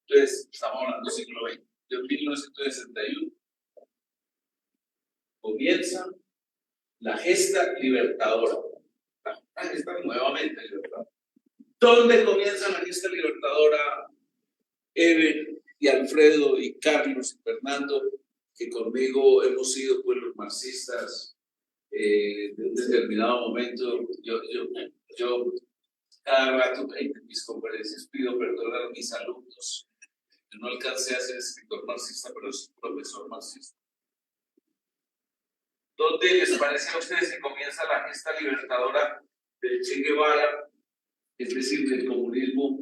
Entonces, estamos hablando del siglo XX. En 1961 comienza la gesta libertadora. La gesta nuevamente libertadora. ¿Dónde comienza la gesta libertadora? Eben y Alfredo y Carlos y Fernando, que conmigo hemos sido pues los marxistas de un determinado momento. Yo cada rato en mis conferencias pido perdón a mis alumnos. Yo no alcancé a ser escritor marxista, pero soy profesor marxista. ¿Dónde les parece a ustedes que comienza la gesta libertadora del Che Guevara, es decir, del comunismo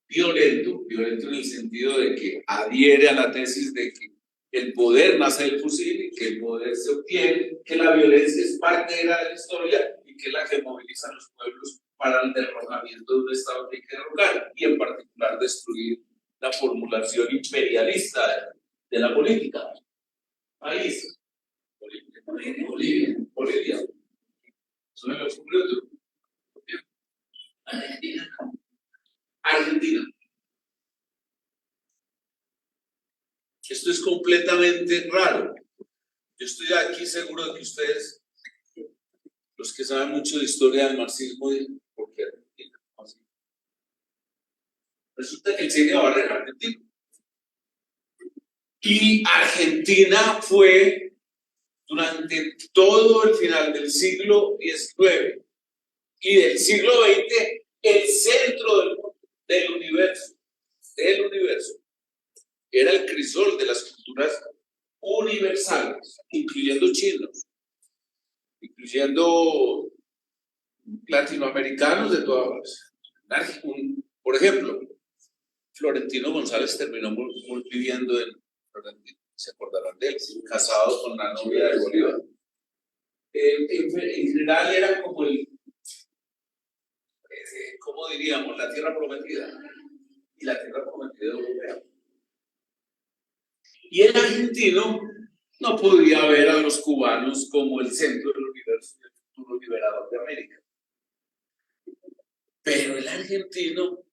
violento en el sentido de que adhiere a la tesis de que el poder nace del fusil y que el poder se obtiene, que la violencia es parte de la historia y que es la que moviliza a los pueblos para el derrocamiento de un Estado que hay que derrocar y en particular destruir la formulación imperialista de la política. País. Bolivia. Eso me lo ocurrió tú. Argentina. Esto es completamente raro. Yo estoy aquí seguro de que ustedes, los que saben mucho de historia del marxismo, dicen, ¿por qué Argentina? Resulta que el Che Guevara era argentino. Y Argentina fue, durante todo el final del siglo XIX y del siglo XX, el centro del mundo, del universo. Era el crisol de las culturas universales, incluyendo chinos, incluyendo latinoamericanos de todas las. Por ejemplo, Florentino González terminó viviendo en Florentino, se acordarán de él, casado con la novia de Bolívar. En general era como ¿cómo diríamos? La tierra prometida. Y la tierra prometida europea. Y el argentino no podía ver a los cubanos como el centro del universo y el futuro liberador de América. Pero el argentino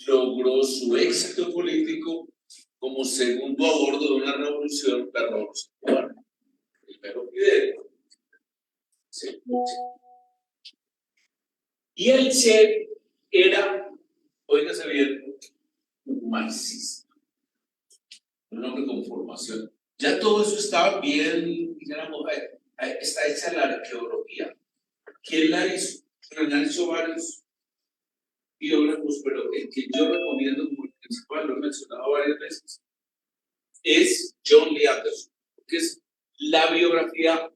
logró su éxito político como segundo a bordo de una revolución, la revolución cubana. Primero Fidel. Sí. Y el Che era, óigase bien, un marxista. Un hombre con formación. Ya todo eso estaba bien, digamos, está hecha la arqueología. ¿Quién la hizo? Bueno, han hecho varios biógrafos, pero el que yo recomiendo como el principal, lo he mencionado varias veces, es John Lee Anderson, que es la biografía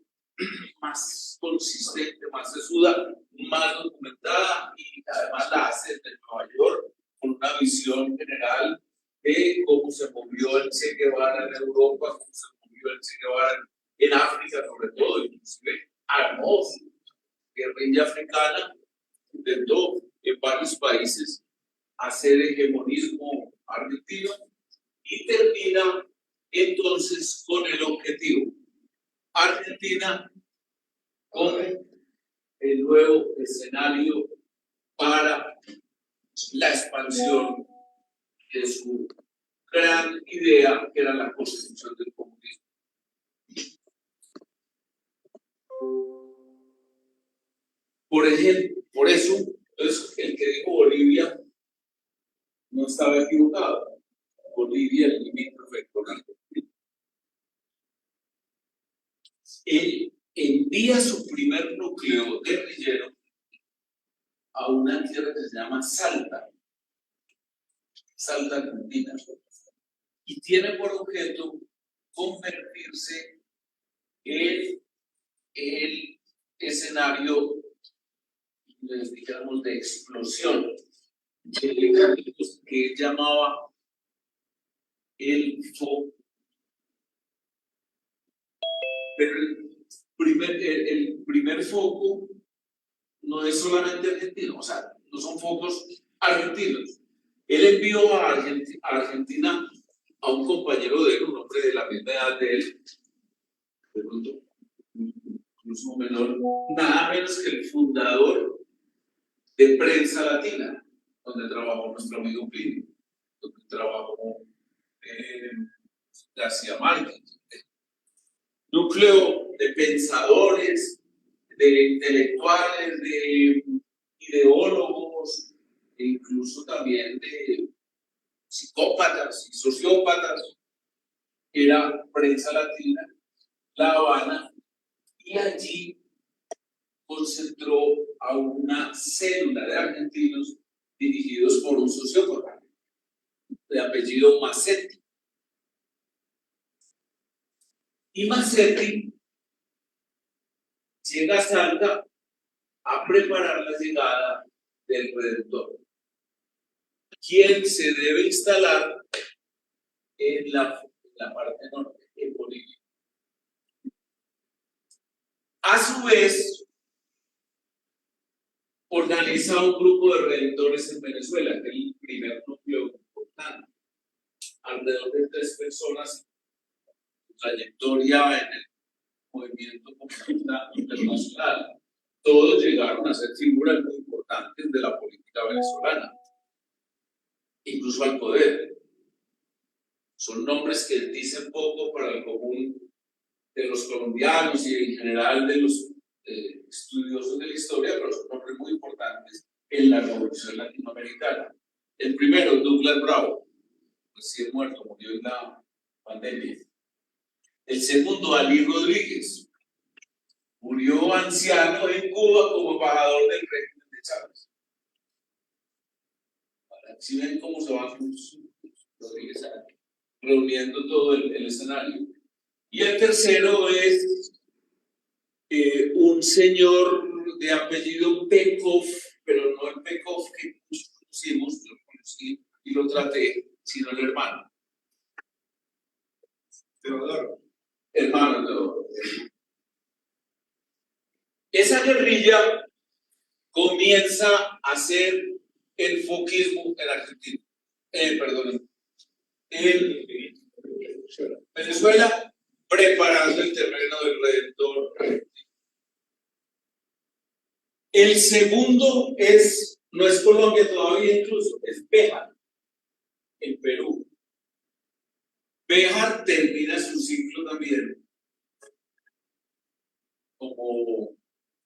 más consistente, más sesuda, más documentada y además la hace desde Nueva York con una visión general de cómo se movió el Che Guevara en Europa, cómo se movió el Che Guevara en África, sobre todo, inclusive armó su guerrilla africana, intentó en varios países hacer hegemonismo argentino y termina entonces con el objetivo. Argentina como el nuevo escenario para la expansión de su gran idea, que era la construcción del comunismo. Por ejemplo, por eso, el que dijo Bolivia no estaba equivocado. Bolivia es limítrofe con Argentina. Él envía su primer núcleo guerrillero a una tierra que se llama Salta, Argentina, y tiene por objeto convertirse en el escenario, digamos, de explosión que él llamaba el foco. Pero el primer foco no es solamente argentino, o sea, no son focos argentinos. Él envió a Argentina a un compañero de él, un hombre de la misma edad de él, de pronto, incluso menor, nada menos que el fundador de Prensa Latina, donde trabajó nuestro amigo Plinio, donde trabajó García Márquez. Núcleo de pensadores, de intelectuales, de ideólogos, e incluso también de psicópatas y sociópatas. Era Prensa Latina, La Habana, y allí concentró a una célula de argentinos dirigidos por un sociópata de apellido Massetti. Y Massetti llega a Salta a preparar la llegada del Redentor, quien se debe instalar en la parte norte, en Bolivia. A su vez, organiza un grupo de redentores en Venezuela, que es el primer núcleo importante. Alrededor de 3 personas, trayectoria en el movimiento comunista internacional. Todos llegaron a ser figuras muy importantes de la política venezolana, incluso al poder. Son nombres que dicen poco para el común de los colombianos y en general de los estudiosos de la historia, pero son nombres muy importantes en la revolución latinoamericana. El primero, Douglas Bravo, recién muerto, murió en la pandemia. El segundo, Ali Rodríguez, murió anciano en Cuba como embajador del régimen de Chávez. Si ven cómo se van Rodríguez reuniendo todo el escenario. Y el tercero es un señor de apellido Pekov, pero no el Pekov que muchos conocimos, lo conocí y lo traté, sino el hermano. Teodoro. Hermano Teodoro. Esa guerrilla comienza a hacer el foquismo en Argentina. Perdón, en Venezuela, preparando el terreno del Redentor. El segundo no es Colombia todavía incluso, es Béjar, en Perú. Béjar termina su ciclo también como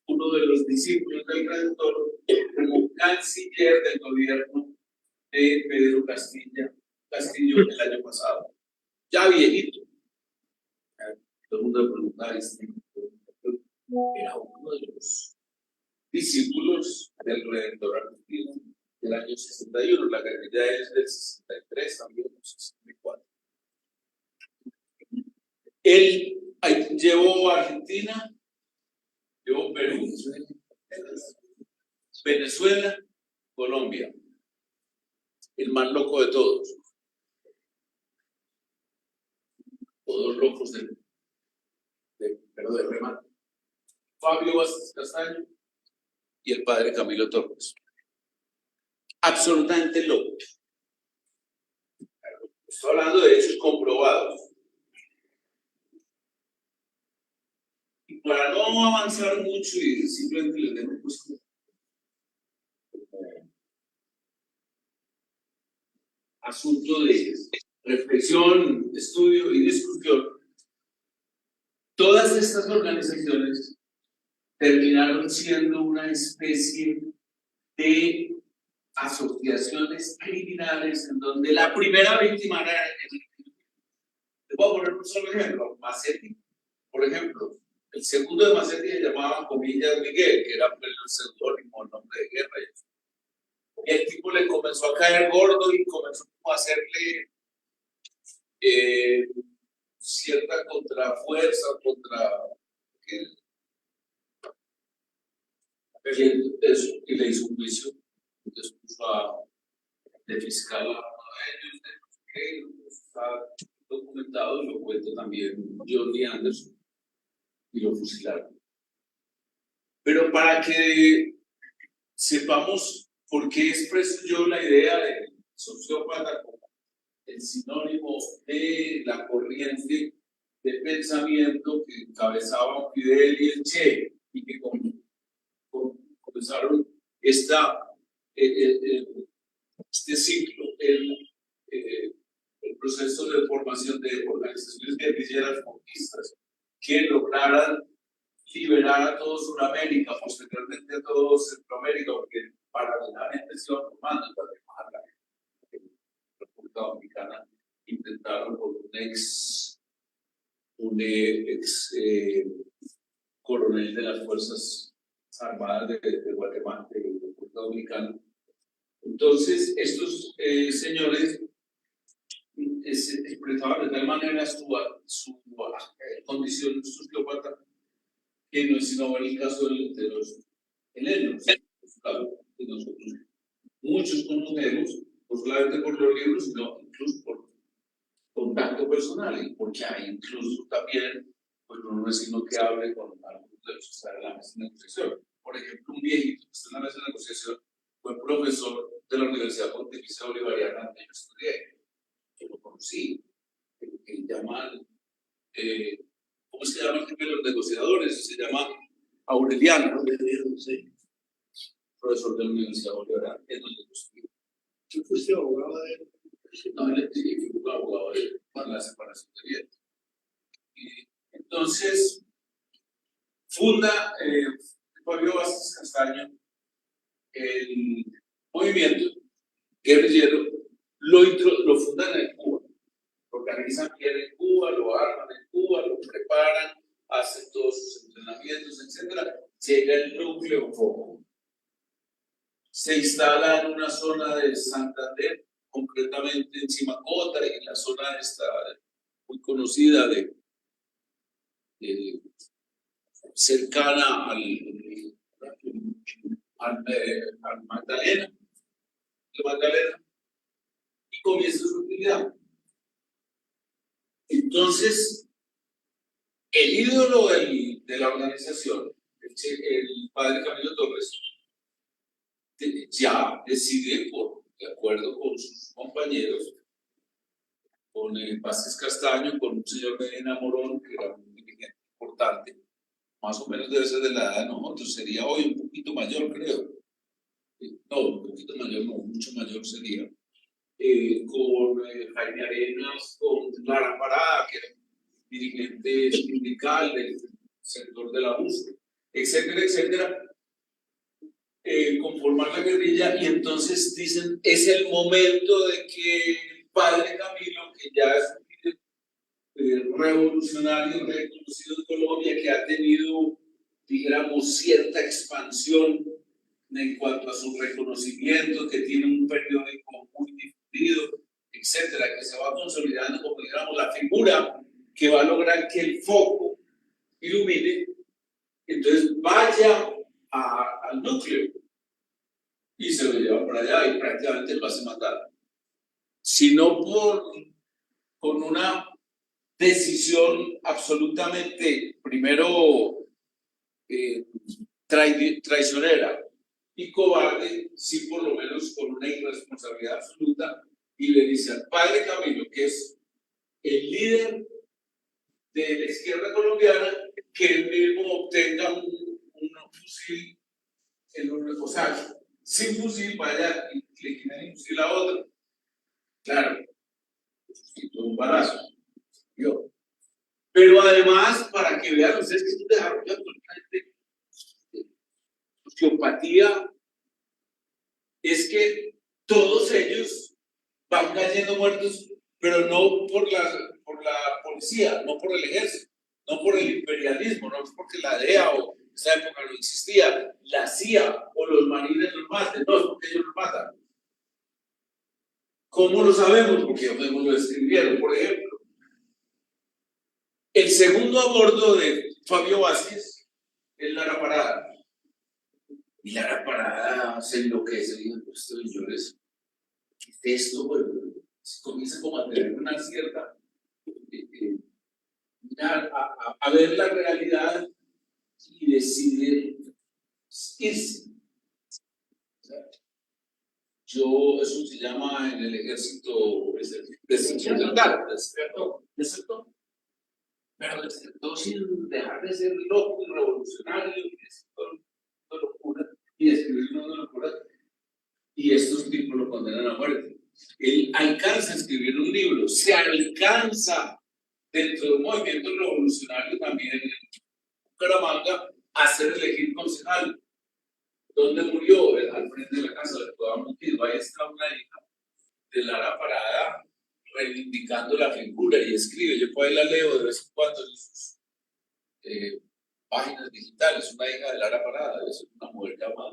uno de los discípulos del Redentor, como canciller del gobierno de Pedro Castillo el año pasado, ya viejito. Todo el mundo me preguntaba, era uno de los discípulos del Redentor argentino del año 61, la guerrilla es del 63, también del 64. Él llevó a Argentina, llevó Perú, Venezuela, Colombia, el más loco de todos locos de remate, Fabio Vázquez Castaño y el padre Camilo Torres. Absolutamente locos. Estoy hablando de hechos comprobados. Y para no avanzar mucho y simplemente les dejo pues asunto de reflexión, estudio y discusión, todas estas organizaciones terminaron siendo una especie de asociaciones criminales en donde la primera víctima era les voy a poner un solo ejemplo, Massetti, por ejemplo. El segundo de Massetti se llamaba comillas Miguel, que era el seudónimo, el nombre de guerra. Y el tipo le comenzó a caer gordo y comenzó a hacerle cierta contrafuerza y le hizo un juicio, entonces puso de fiscal a ellos, está documentado, y lo cuenta también Johnny Anderson, y lo fusilaron. Pero para que sepamos por qué expreso yo la idea de sociópata como el sinónimo de la corriente de pensamiento que encabezaban Fidel y el Che, y que comenzaron este ciclo, proceso de formación de organizaciones guerrilleras conquistas que lograran liberar a toda Sudamérica, posteriormente a toda Centroamérica, porque paralelamente se iban formando en Guatemala, en República Dominicana, intentaron por un ex coronel de las Fuerzas Armadas de Guatemala, de República Dominicana. Entonces, estos señores expresaban de tal manera su condición sociópata que no es sino el caso de los helenos, que nosotros muchos conocemos, no solamente por los libros, sino incluso por contacto personal, y porque hay incluso también, pues no es sino que hable con algunos de los que están en la mesa de negociación. Por ejemplo, un viejito que está en la mesa de negociación fue profesor de la Universidad Pontificia Bolivariana donde yo estudié. Yo lo conocí, que llaman, ¿cómo se llama el jefe de los negociadores? Se llama Aureliano, sí. Profesor de la Universidad Bolivariana, es donde yo estudié. ¿Tú fuiste abogado de él? No, él fue abogado de él para la separación de bienes. Y entonces, funda Fabio Vázquez Castaño el movimiento guerrillero, lo fundan en Cuba, lo organizan bien en Cuba, lo arman en Cuba, lo preparan, hacen todos sus entrenamientos, etc. Llega el núcleo foco. Se instala en una zona de Santander, concretamente en Chimacota, y en la zona esta muy conocida cercana al Magdalena, y comienza su actividad. Entonces, el ídolo de la organización, el padre Camilo Torres, ya decide, de acuerdo con sus compañeros, con Vázquez Castaño, con un señor Medina Morón, que era un dirigente importante, más o menos debe ser de la edad de nosotros, sería hoy un poquito mayor, creo. No, un poquito mayor, no, mucho mayor sería. Con Jaime Arenas, con Lara Parada, que era dirigente sindical del sector de la USP, etcétera, etcétera. Conformar la guerrilla, y entonces dicen, es el momento de que el padre Camilo, que ya es un revolucionario reconocido en Colombia, que ha tenido, dijéramos, cierta expansión en cuanto a su reconocimiento, que tiene un periódico muy difundido, etcétera, que se va consolidando como, digamos, la figura que va a lograr que el foco ilumine, entonces vaya al núcleo y se lo lleva por allá y prácticamente lo hace matar. Sino con una decisión absolutamente, primero, traicionera y cobarde, sí, por lo menos con una irresponsabilidad absoluta, y le dice al padre Camilo, que es el líder de la izquierda colombiana, que él mismo obtenga un fusil, o sea, sin fusil, vaya y le quitan el fusil a otro. Claro, y todo un balazo. Pero además, para que vean ustedes que esto desarrolla totalmente sociopatía, es que todos ellos van cayendo muertos, pero no por la policía, no por el ejército, no por el imperialismo, no es porque la DEA o en esa época no existía, la CIA o los marines los maten, no es porque ellos los matan. ¿Cómo lo sabemos? Porque ellos mismos lo escribieron. Por ejemplo, el segundo a bordo de Fabio Vázquez es Lara Parada. Y Lara Parada se enloquece y dice, pues estos señores, ¿qué es esto? Pues, comienza como a tener una cierta, a ver la realidad y decide irse. Eso se llama en el ejército desertó. Pero desertó sin dejar de ser loco y revolucionario y de locura y escribir una locura, y estos tipos lo condenan a muerte. Él alcanza a escribir un libro se alcanza dentro de un movimiento revolucionario también en Bucaramanga a ser elegir concejal. ¿Dónde murió? Al frente de la casa de Cuevas Montijo. Ahí está una hija de Lara Parada reivindicando la figura y escribe. Yo por ahí la leo de vez en cuando en sus páginas digitales. Una hija de Lara Parada, es una mujer llamada.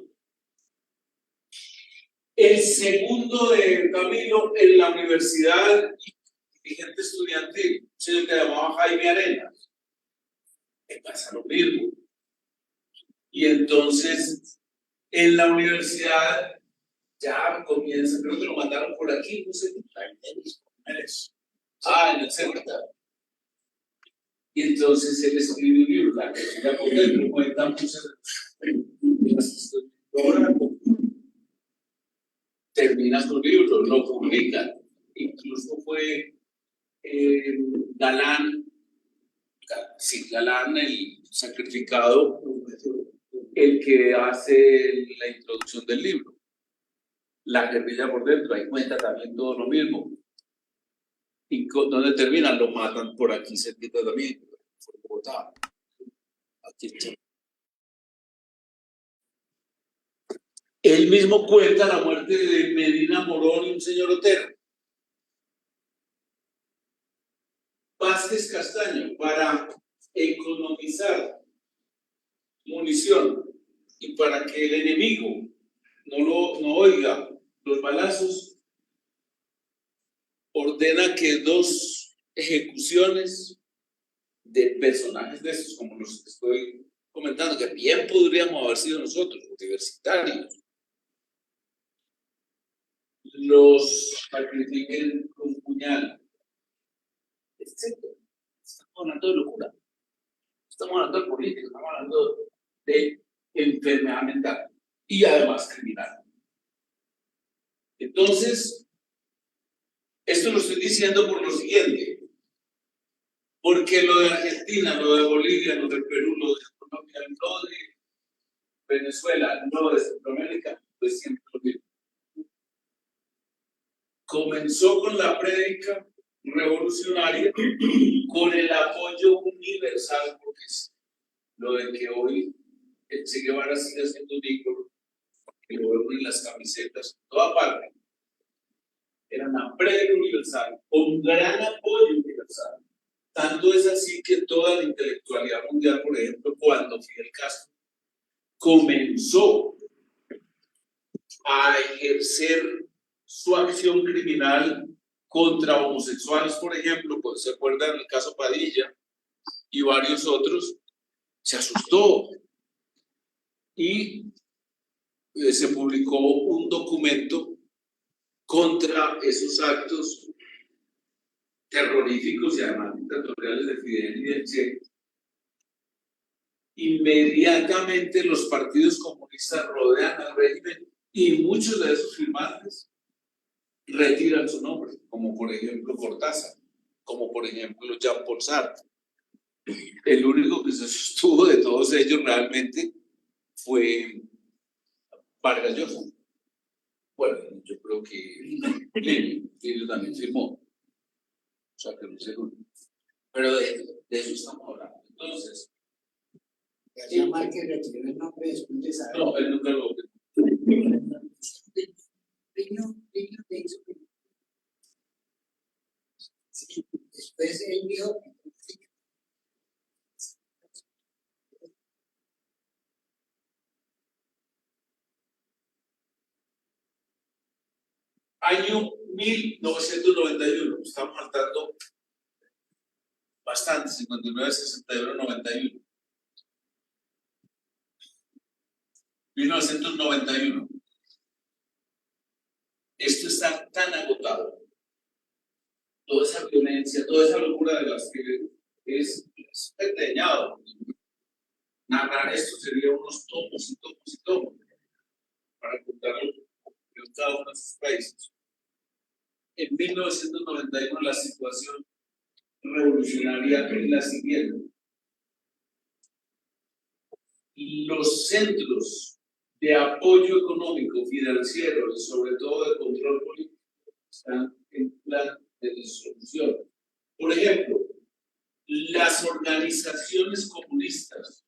El segundo de Camilo en la universidad, dirigente estudiantil, un señor que se llamaba Jaime Arenas. Me pasa lo mismo. Y entonces, en la universidad ya comienza, creo que lo mandaron por aquí, no sé, en el centro. Y entonces él escribe un libro, la que ya por dentro cuenta muchas termina su libro, lo publica. Incluso fue Galán, el sacrificado, el que hace la introducción del libro. La guerrilla por dentro, ahí cuenta también todo lo mismo. ¿Y dónde terminan? Lo matan por aquí cerquita también, por Bogotá. Aquí está. Él mismo cuenta la muerte de Medina Morón y un señor Otero. Vázquez Castaño, para economizar munición y para que el enemigo no oiga los balazos, ordena que 2 ejecuciones de personajes de estos, como los que estoy comentando, que bien podríamos haber sido nosotros, universitarios, los sacrifiquen con puñal, etc. Estamos hablando de locura, estamos hablando de política, estamos hablando de enfermedad mental y además criminal. Entonces, esto lo estoy diciendo por lo siguiente, porque lo de Argentina, lo de Bolivia, lo de Perú, lo de Colombia, lo de Venezuela, lo de Centroamérica, pues siempre lo mismo. Comenzó con la prédica revolucionaria, con el apoyo universal, porque es lo de que hoy el Che Guevara sigue siendo un ícono, que lo vemos en las camisetas, en toda parte. Era una prédica universal, con gran apoyo universal. Tanto es así que toda la intelectualidad mundial, por ejemplo, cuando Fidel Castro comenzó a ejercer su acción criminal contra homosexuales, por ejemplo, pues se acuerdan del caso Padilla y varios otros, se asustó y se publicó un documento contra esos actos terroríficos y además dictatoriales de Fidel y del Che. Inmediatamente los partidos comunistas rodean al régimen y muchos de esos firmantes retiran su nombre, como por ejemplo Cortázar, como por ejemplo Jean-Paul Sartre. El único que se sostuvo de todos ellos realmente fue Vargas Llosa. Bueno, yo creo que Lenin también firmó. O sea, que no sé. Pero de eso estamos hablando. Entonces, García Márquez retiró el nombre después de saber. no, él nunca lo. Después él dijo. Año 1991, estamos saltando bastante, 59, 61, 91. 1991. Esto está tan agotado. Toda esa violencia, toda esa locura de las que es pequeñado. Narrar esto sería unos tomos y tomos y tomos para contarlo en cada uno de sus países. En 1991 la situación revolucionaria es la siguiente. Los centros de apoyo económico, financiero y sobre todo de control político están en plan disolución. Por ejemplo, las organizaciones comunistas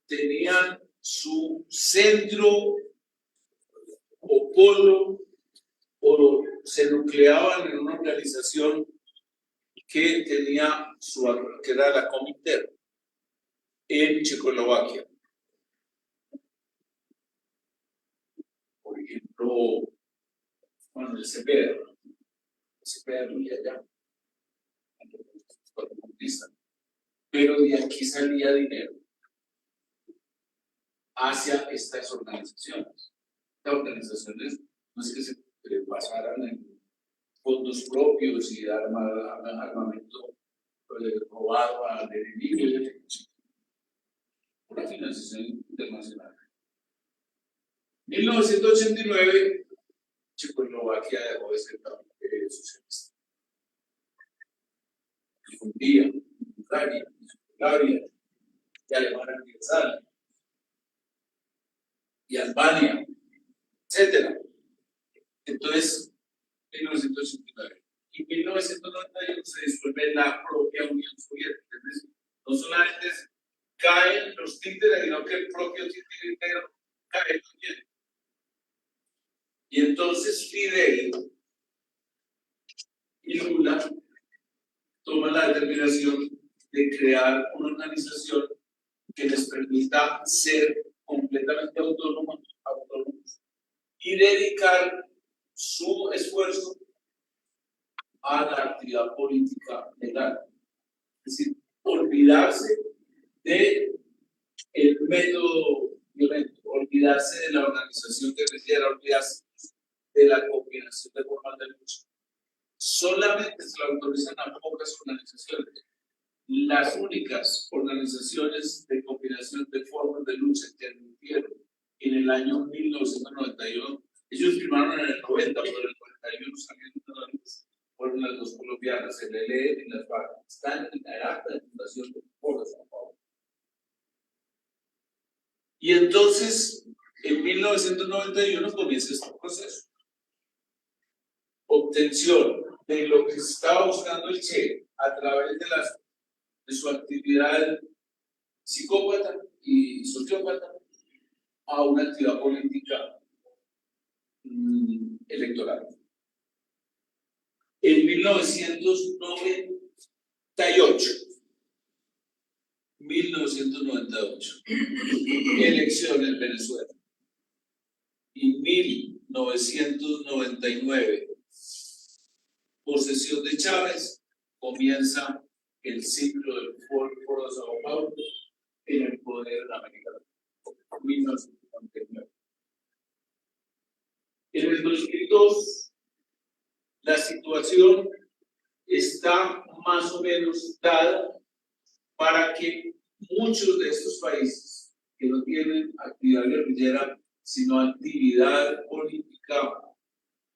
tenían su centro o polo o se nucleaban en una organización que tenía que era la Comintern en Checoslovaquia. Por ejemplo, bueno, el Cepeda vivía allá, comunista, pero de aquí salía dinero hacia estas organizaciones. Estas organizaciones no es que se basaran en fondos propios y armamento robado al enemigo, por la financiación internacional. En 1989, Checoslovaquia dejó de ser socialista. Y Hungría, Bulgaria, Yugoslavia, y Alemania Universal, y Albania, etc. Entonces, 1989. Y en 1991 se disuelve la propia Unión Soviética. Entonces, no solamente caen los títeres, sino que el propio títere entero cae también. Y entonces Fidel y Lula toman la determinación de crear una organización que les permita ser completamente autónomos y dedicar su esfuerzo a la actividad política legal. Es decir, olvidarse del método violento, olvidarse de la organización guerrillera, olvidarse de la combinación de formas de lucha. Solamente se lo autorizan a pocas organizaciones. Las únicas organizaciones de combinación de formas de lucha que admitieron en el año 1991, ellos firmaron en el 90, pero en el 91 salieron de la luz, fueron las dos colombianas, el ELN y las FARC. Están en la acta de fundación de Foro de Sao Paulo. Y entonces, en 1991 comienza este proceso. Obtención de lo que estaba buscando el Che a través de su actividad psicópata y sociópata a una actividad política electoral. En 1998, elecciones en Venezuela. Y 1999, posesión de Chávez, comienza el ciclo del Foro de Sao Paulo en el poder de América Latina. 1999. En el 2002, la situación está más o menos dada para que muchos de estos países que no tienen actividad guerrillera, sino actividad política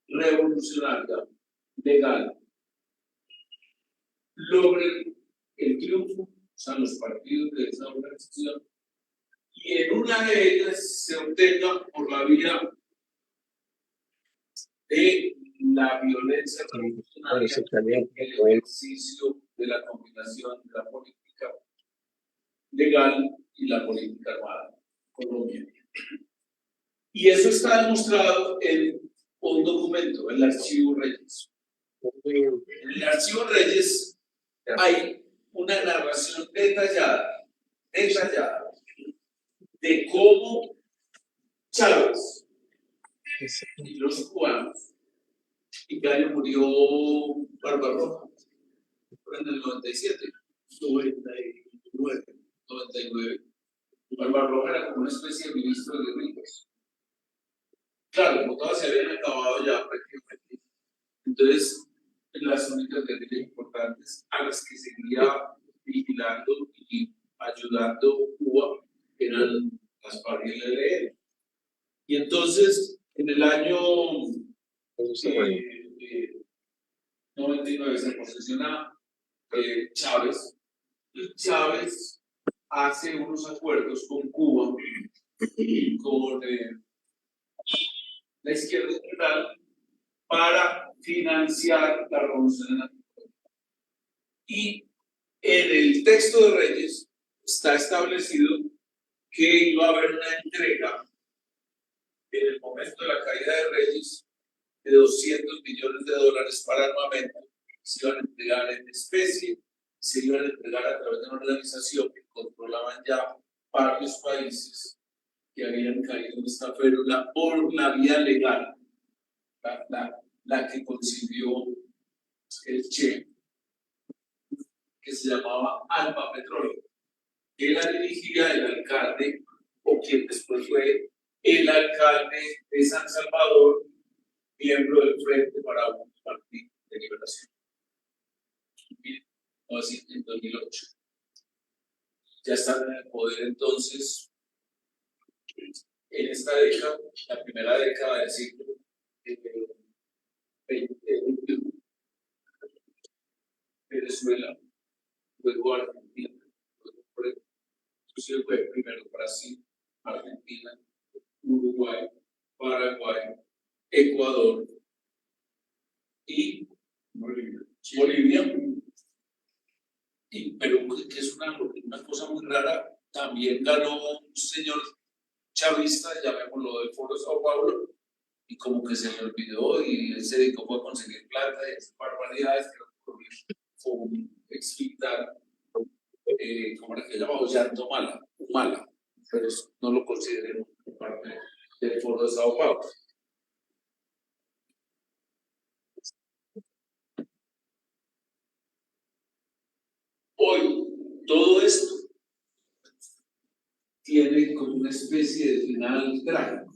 revolucionaria, legal, logren el triunfo, o sea, los partidos de esa organización, y en una de ellas se obtenga por la vía de la violencia revolucionaria, el ejercicio de la combinación de la política legal y la política armada colombiana. Y eso está demostrado en un documento, el Archivo Reyes. En el Archivo Reyes hay una narración detallada de cómo Chávez y los cubanos, y que año murió Barbarroja, en el 97, 99. Barbarroja era como una especie de ministro de guerrillas. Claro, como todas se habían acabado ya prácticamente. Entonces, las únicas guerrillas importantes a las que seguía vigilando y ayudando Cuba eran las FARC y el ELN. Y entonces, en el año 99 se posesiona Chávez, y Chávez hace unos acuerdos con Cuba, con la izquierda general, para financiar la revolución en Latinoamérica. Y en el texto de Reyes está establecido que iba a haber una entrega en el momento de la caída de Reyes de $200 millones para armamento, se iban a entregar en especie, se iban a entregar a través de una organización que controlaban ya varios países que habían caído en esta férula por la vía legal, la que concibió el Che, que se llamaba Alba Petróleo, que la dirigía el alcalde, o quien después fue el alcalde de San Salvador, miembro del Frente para un Partido de Liberación, en 2008. Ya están en el poder entonces, en esta década, la primera década del siglo XX, Venezuela, luego Argentina, luego fue primero Brasil, Argentina, Uruguay, Paraguay, Ecuador y Bolivia. Y Perú, que es una cosa muy rara, también ganó un señor chavista, llamémoslo del Foro de Sao Paulo, y como que se le olvidó y él se dedicó a conseguir plata y esas barbaridades que fue un exfiltrar, ¿cómo era que llamaba? Ollanta Humala, pero eso no lo consideremos parte del Foro de Sao Paulo. Hoy, todo esto tiene como una especie de final trágico.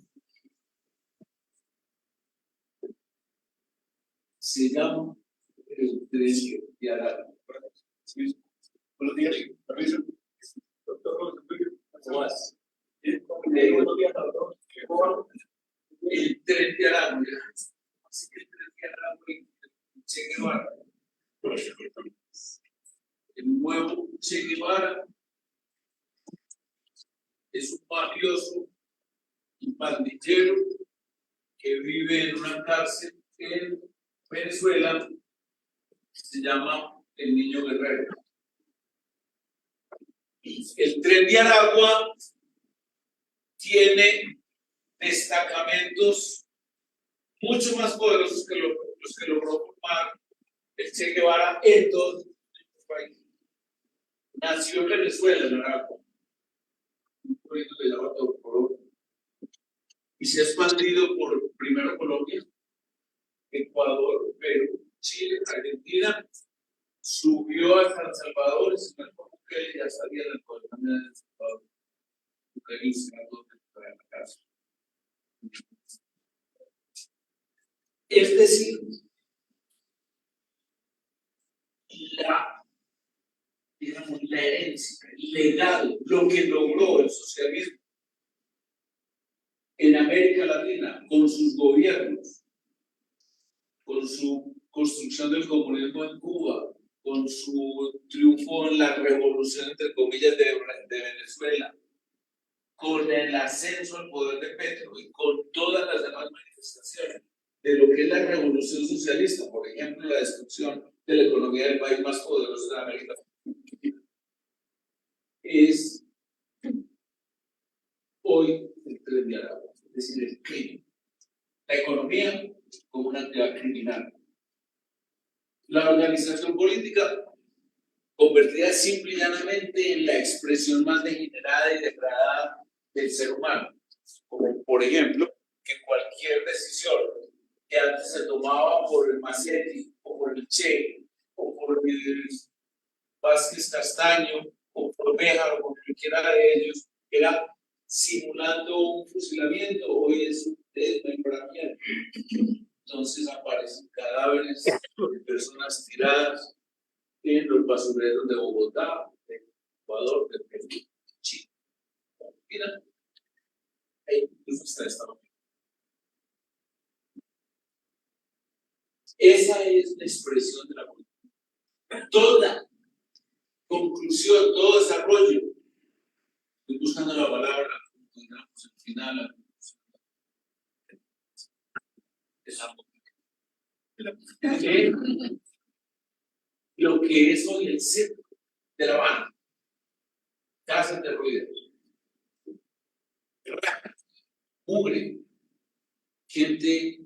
Se llama el tren de Aragua. Buenos días, permiso. Doctor, ¿Cómo vas? buenos días, doctor. El tren de Aragua. Así que el tren de Aragua y Che Guevara. El nuevo Che Guevara es un mafioso, un pandillero que vive en una cárcel en Venezuela, que se llama El Niño Guerrero. El tren de Aragua tiene destacamentos mucho más poderosos que los que logró formar el Che Guevara en todo el país. Nació en Venezuela, en Aragua, un proyecto que se llama Toro, y se ha expandido por primero Colombia, Ecuador, Perú, Chile, Argentina, subió a San Salvador, y se me acuerdo que ya salía del poder también de San Salvador, porque ahí se ganó de la casa. Es decir, la herencia, el legado, lo que logró el socialismo en América Latina con sus gobiernos, con su construcción del comunismo en Cuba, con su triunfo en la revolución, entre comillas, de Venezuela, con el ascenso al poder de Petro y con todas las demás manifestaciones de lo que es la revolución socialista, por ejemplo, la destrucción de la economía del país más poderoso de América Latina, es hoy el tren de Aragua, es decir, el crimen. La economía como una actividad criminal. La organización política convertida simple y llanamente en la expresión más degenerada y degradada del ser humano. Como por ejemplo, que cualquier decisión que antes se tomaba por el Macetti, o por el Che, o por el Vázquez Castaño, o por Béjar, o por cualquiera de ellos, era simulando un fusilamiento, hoy es un desmembramiento. Entonces aparecen cadáveres de personas tiradas en los basureros de Bogotá, de Ecuador, de Perú, de Chile. Mira, ahí incluso está esta nota. Esa es la expresión de la política. Toda conclusión, todo desarrollo, estoy buscando la palabra, digamos, al final, esa política. en lo que es hoy el centro de La Habana, casas de ruido, mugre, gente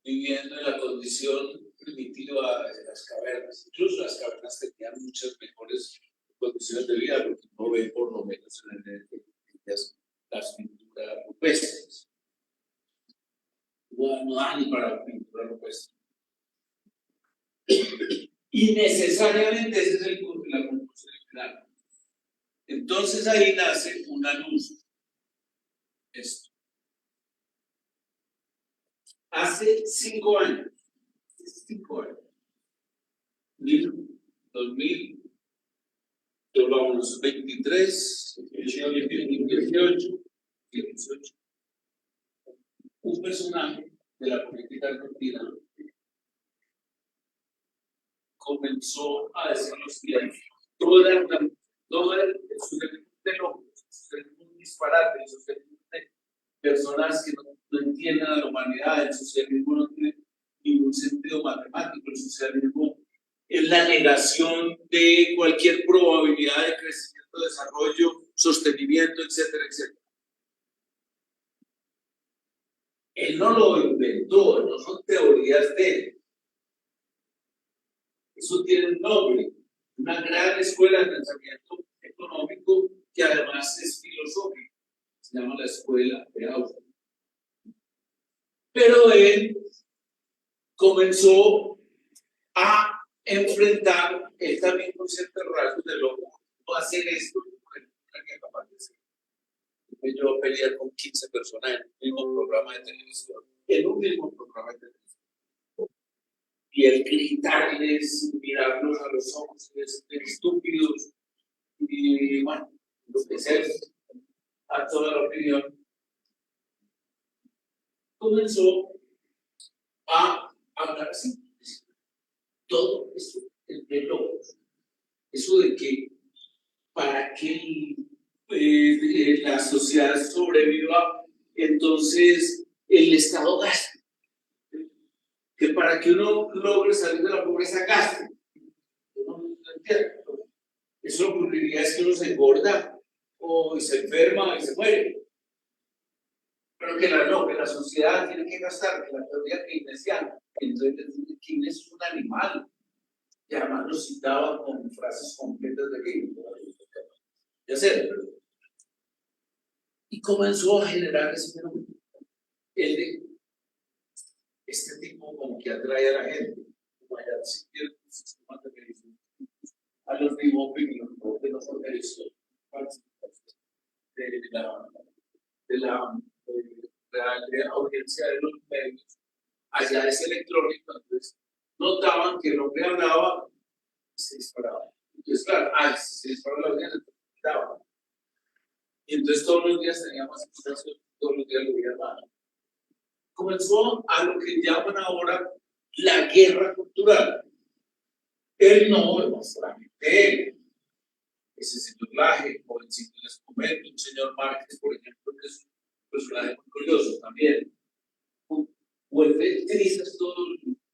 viviendo en la condición primitiva de las cavernas. Incluso las cavernas tenían muchas mejores condiciones de vida, porque no ven por lo menos en las pinturas rupestres. No da ni para la pintura rupestre. Y necesariamente ese es la conclusión final. Entonces ahí nace una luz. Esto. Hace 5 años, 2000, yo lo hago 23, 18, un personaje de la política argentina comenzó a decir lo siguiente: todo el socialismo de locos, el socialismo disparate, el socialismo de personas que no entienden a la humanidad, el socialismo no tiene ningún sentido matemático, el socialismo es la negación de cualquier probabilidad de crecimiento, desarrollo, sostenimiento, etcétera, etcétera. Él no lo inventó, no son teorías de él. Eso tiene un nombre, una gran escuela de pensamiento económico que además es filosófico, se llama la escuela de Austin. Pero él comenzó a enfrentar, él también con ciertos rasgos de loco, no hacer esto, porque no era capaz de hacer. Yo pelear con 15 personas en un mismo programa de televisión, y el gritarles, mirarlos a los ojos, decir estúpidos, y bueno, lo que sea, a toda la opinión, comenzó a hablar así. Todo esto es de locos. Eso de que para que la sociedad sobreviva, entonces el Estado gaste. Que para que uno logre salir de la pobreza gaste. No entiendo. Eso ocurriría es que uno se engorda o se enferma y se muere. Pero que la sociedad tiene que gastar, que la teoría keynesiana. Entonces, Keynes es un animal. Y además lo citaba con frases completas de Keynes. Ya sé, y comenzó a generar ese fenómeno. El de este tipo como que atrae a la gente, como allá ciertos sistemas de medicina, a los que nos organizó de la audiencia de los medios. Allá es electrónico, entonces notaban que el hombre hablaba y se disparaba. Entonces, claro, se disparó la audiencia, gritaba. Y entonces todos los días teníamos situación, todos los días lo veía mal. Comenzó a lo que llaman ahora la guerra cultural. Él no solamente él, ese señor Laje, jovencito en ese momento, un señor Márquez, por ejemplo, que es un personaje muy curioso también, vuelve tristes todo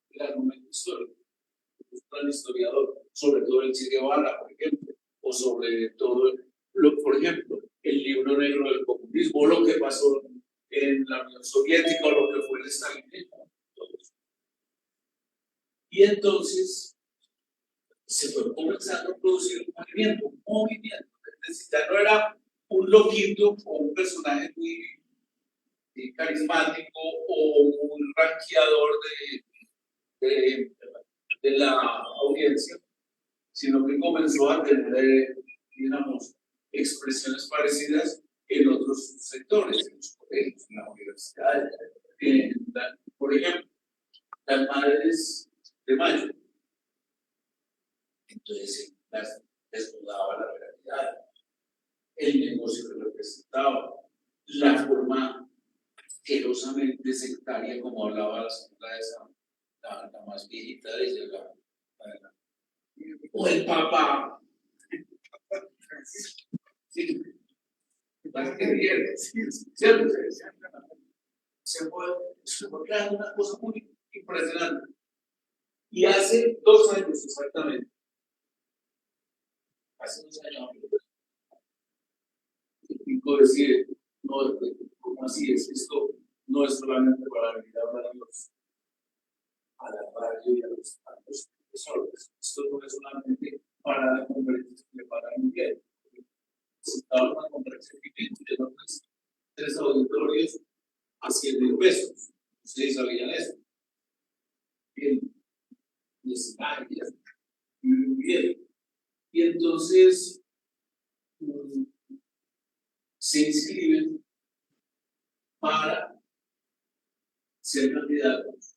el argumento histórico. Es un gran historiador, sobre todo el Che Guevara, por ejemplo, o sobre todo, por ejemplo, el libro negro del comunismo, lo que pasó en la Unión Soviética, o lo que fue el estalinismo. Y entonces se fue comenzando a producir un movimiento. Es decir, ya no era un loquito o un personaje muy carismático o un ranqueador de la audiencia, sino que comenzó a tener, digamos, expresiones parecidas en otros sectores, en los colegios, en las universidades. Por ejemplo, las madres de mayo. Entonces, las desnudaba la realidad, el negocio que representaba, la forma asquerosamente sectaria, como hablaba la señora esa, la más viejita de ella, o el papá. Sí, las que vieron, se fue creando una cosa muy impresionante. Y hace 2 años exactamente, hace 2 años, el pico decide, no, ¿cómo así es? Esto no es solamente para venir a hablar a la radio y a los profesores. Esto no es solamente para la conferencia que para Miguel. Estaba una conferencia que tiene 3 auditorios a 100,000 pesos. Ustedes sabían eso. Bien. Muy bien. Y entonces se inscriben para ser candidatos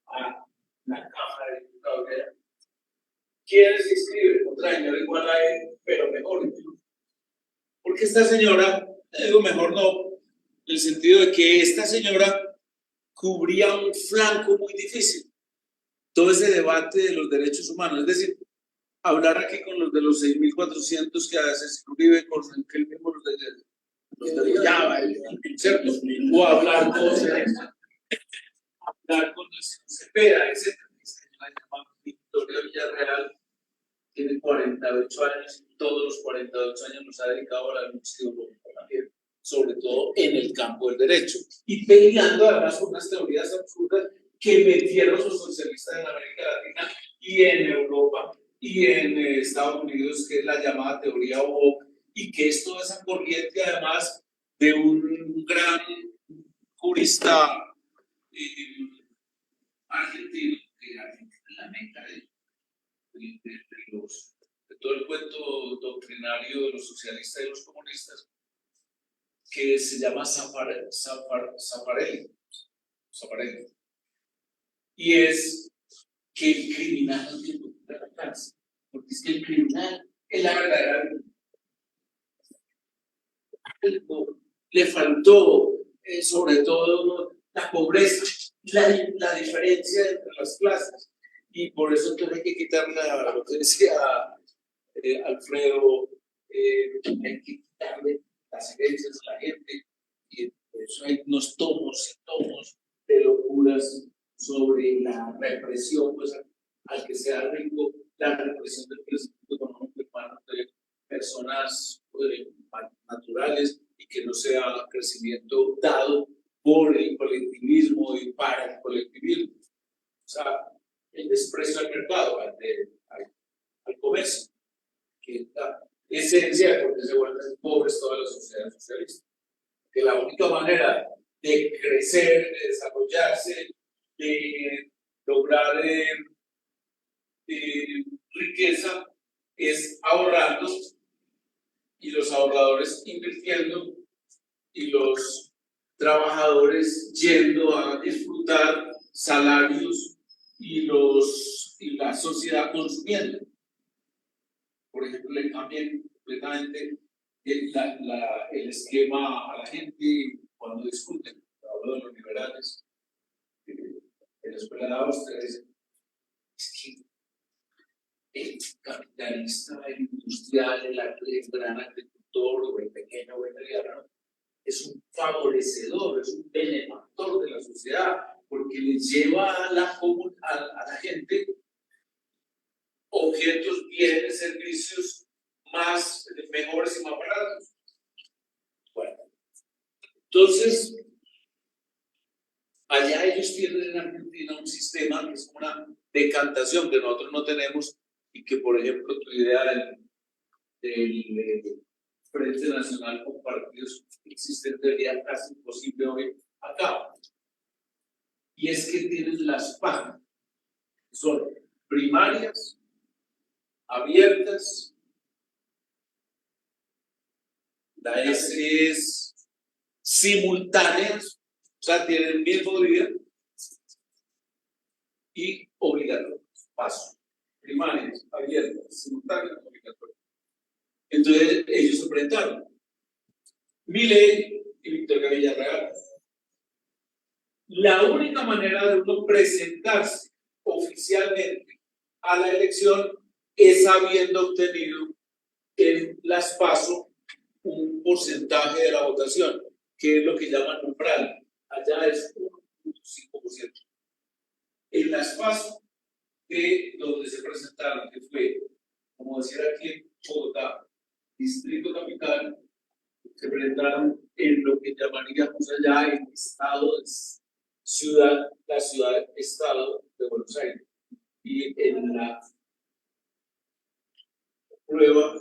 a la Cámara de Diputados. ¿Quiénes se inscriben? Otra señora igual a él, pero mejor. Porque esta señora, digo mejor no, en el sentido de que esta señora cubría un flanco muy difícil. Todo ese debate de los derechos humanos, es decir, hablar aquí con los de los 6.400 que se inscriben con que el mismo los de Java, ¿cierto? O hablar con los Cepeda, etc. La llamada Victoria Villarreal tiene 48 años y todos los 48 años nos ha dedicado a la lucha de Europa, sobre todo en el campo del derecho. Y peleando además con unas teorías absurdas que metieron los socialistas en América Latina y en Europa y en Estados Unidos, que es la llamada teoría woke, y que es toda esa corriente además de un gran jurista argentino, que Argentina es la meca de todo el cuento doctrinario de los socialistas y los comunistas, que se llama Zaffarelli. Y es que el criminal no tiene que la cárcel, porque es que el criminal es la verdadera víctima. Le faltó, sobre todo, la pobreza, la diferencia entre las clases. Y por eso entonces hay que quitarle a lo que decía Alfredo, hay que quitarle las herencias a la gente. Y por eso hay unos tomos y tomos de locuras sobre la represión, pues al que sea rico, la represión del crecimiento económico de personas naturales y que no sea crecimiento dado por el colectivismo y para el colectivismo. O sea, el desprecio al mercado, al comercio, que es la esencia porque se vuelven pobres todas las sociedades socialistas. Que la única manera de crecer, de desarrollarse, de lograr riqueza es ahorrando, y los ahorradores invirtiendo y los trabajadores yendo a disfrutar salarios y la sociedad consumiendo. Por ejemplo, le cambian completamente el esquema a la gente cuando discuten. Hablo de los liberales. En la escuela de Austria dicen, es que el capitalista, el industrial, el gran agricultor o el pequeño veterinario es un favorecedor, es un benefactor de la sociedad, porque le lleva a la gente objetos, bienes, servicios mejores y más baratos. Bueno, entonces, allá ellos tienen en Argentina un sistema que es una decantación que nosotros no tenemos y que, por ejemplo, tu idea del Frente Nacional con partidos existentes sería casi imposible hoy acá. Y es que tienen las PAN, que son primarias, abiertas, la S es simultáneas, o sea, tienen el mismo día, y obligatorias, paso, primarias, abiertas, simultáneas, obligatorias. Entonces ellos se enfrentaron, Milei y Victoria Villarreal. La única manera de uno presentarse oficialmente a la elección es habiendo obtenido en las PASO un porcentaje de la votación, que es lo que llaman umbral. Allá es 1.5%. En las PASO de donde se presentaron, que fue, como decir aquí en Bogotá, Distrito Capital, se presentaron en lo que llamaríamos allá el estado, ciudad, la ciudad-estado de Buenos Aires. Y en la prueba,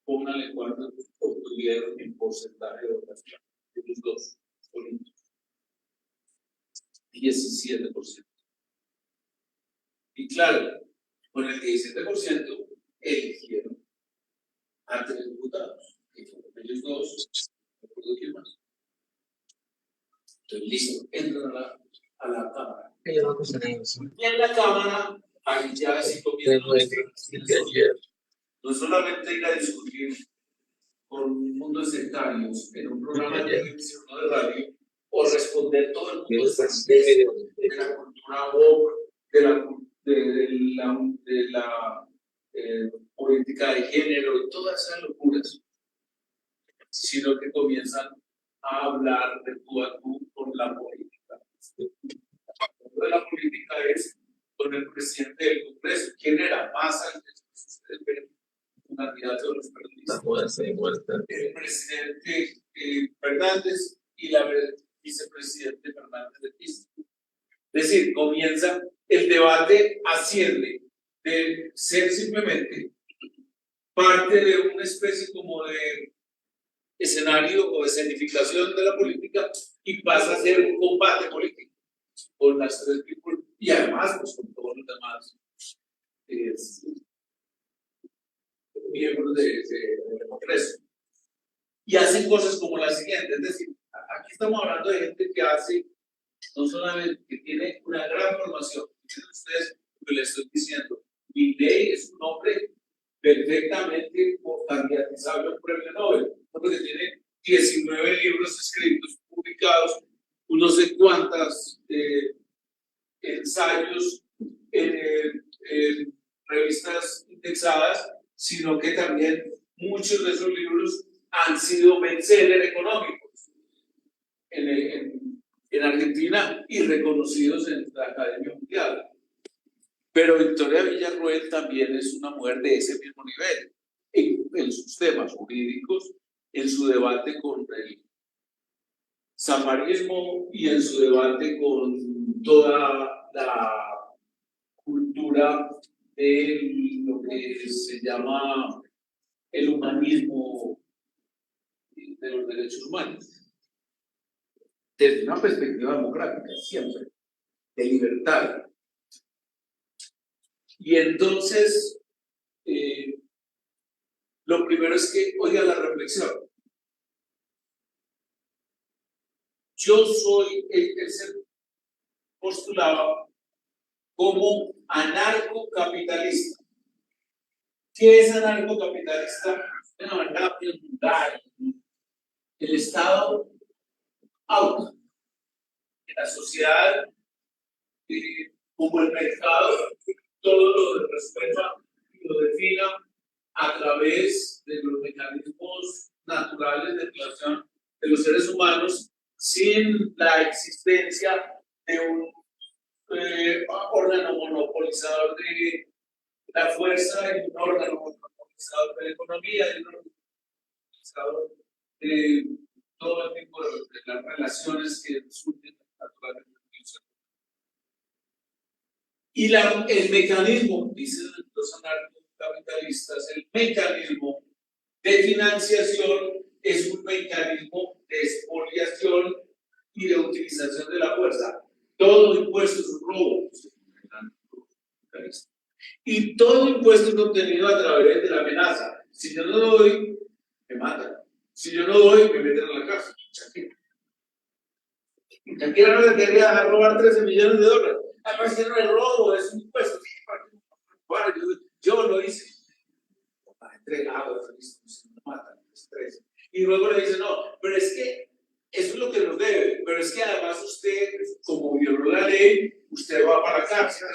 pónganle cuánto obtuvieron en porcentaje de votación de los dos políticos. 17%. Y claro, con el 17% eligieron a 3 diputados. Y fueron ellos dos, no recuerdo quién más. Entonces, listo, entran a la Cámara. Y en la Cámara, ahí ya sí comienzan no solamente ir a discutir con mundos sectarios en un programa de televisión o de radio, o responder todo el mundo de la cultura woke, de la política de género y todas esas locuras, sino que comienzan a hablar de tú a tú con la política. De la política es con el presidente del Congreso. ¿Quién era? Massa, ustedes ven un candidato de los peronistas. El presidente Fernández y la vicepresidente Fernández de Kirchner. Es decir, comienza el debate, asciende de ser simplemente parte de una especie como de escenario o escenificación de la política y pasa a ser un combate político con las tres figuras y además pues, con todos los demás miembros del Congreso. Y hacen cosas como la siguiente, es decir, aquí estamos hablando de gente que hace, no solamente que tiene una gran formación, miren ustedes lo que les estoy diciendo, Milley es un hombre perfectamente candidatizable a un premio Nobel, porque tiene 19 libros escritos, publicados, no sé cuántas ensayos en revistas indexadas, sino que también muchos de esos libros han sido bestsellers económicos en Argentina y reconocidos en la Academia Mundial. Pero Victoria Villarroel también es una mujer de ese mismo nivel en sus temas jurídicos, en su debate con el zaparismo y en su debate con toda la cultura de lo que se llama el humanismo de los derechos humanos. Desde una perspectiva democrática, siempre, de libertad. Y entonces, lo primero es que, oiga la reflexión. Yo soy el ser postulado como anarcocapitalista. ¿Qué es anarcocapitalista? De una manera plural. El Estado auto. En la sociedad, como el mercado, todo lo resuelva y lo defina a través de los mecanismos naturales de relación de los seres humanos, sin la existencia de un órgano monopolizador de la fuerza, y un órgano monopolizador de la economía, y un órgano monopolizador de todo el tipo de las relaciones que surgen naturalmente. Y el mecanismo, dicen los anarcocapitalistas, el mecanismo de financiación es un mecanismo de expoliación y de utilización de la fuerza. Todo impuesto es un robo. Y todo impuesto es obtenido a través de la amenaza. Si yo no doy, me matan. Si yo no doy, me meten a la cárcel. Shakira no le quería robar 13 millones de dólares. Además, que no es robo, es un impuesto. Bueno, yo lo hice. Entregado, no matan, estrés. Y luego le dice, no, pero es que eso es lo que nos debe. Pero es que además usted, como violó la ley, usted va para la cárcel.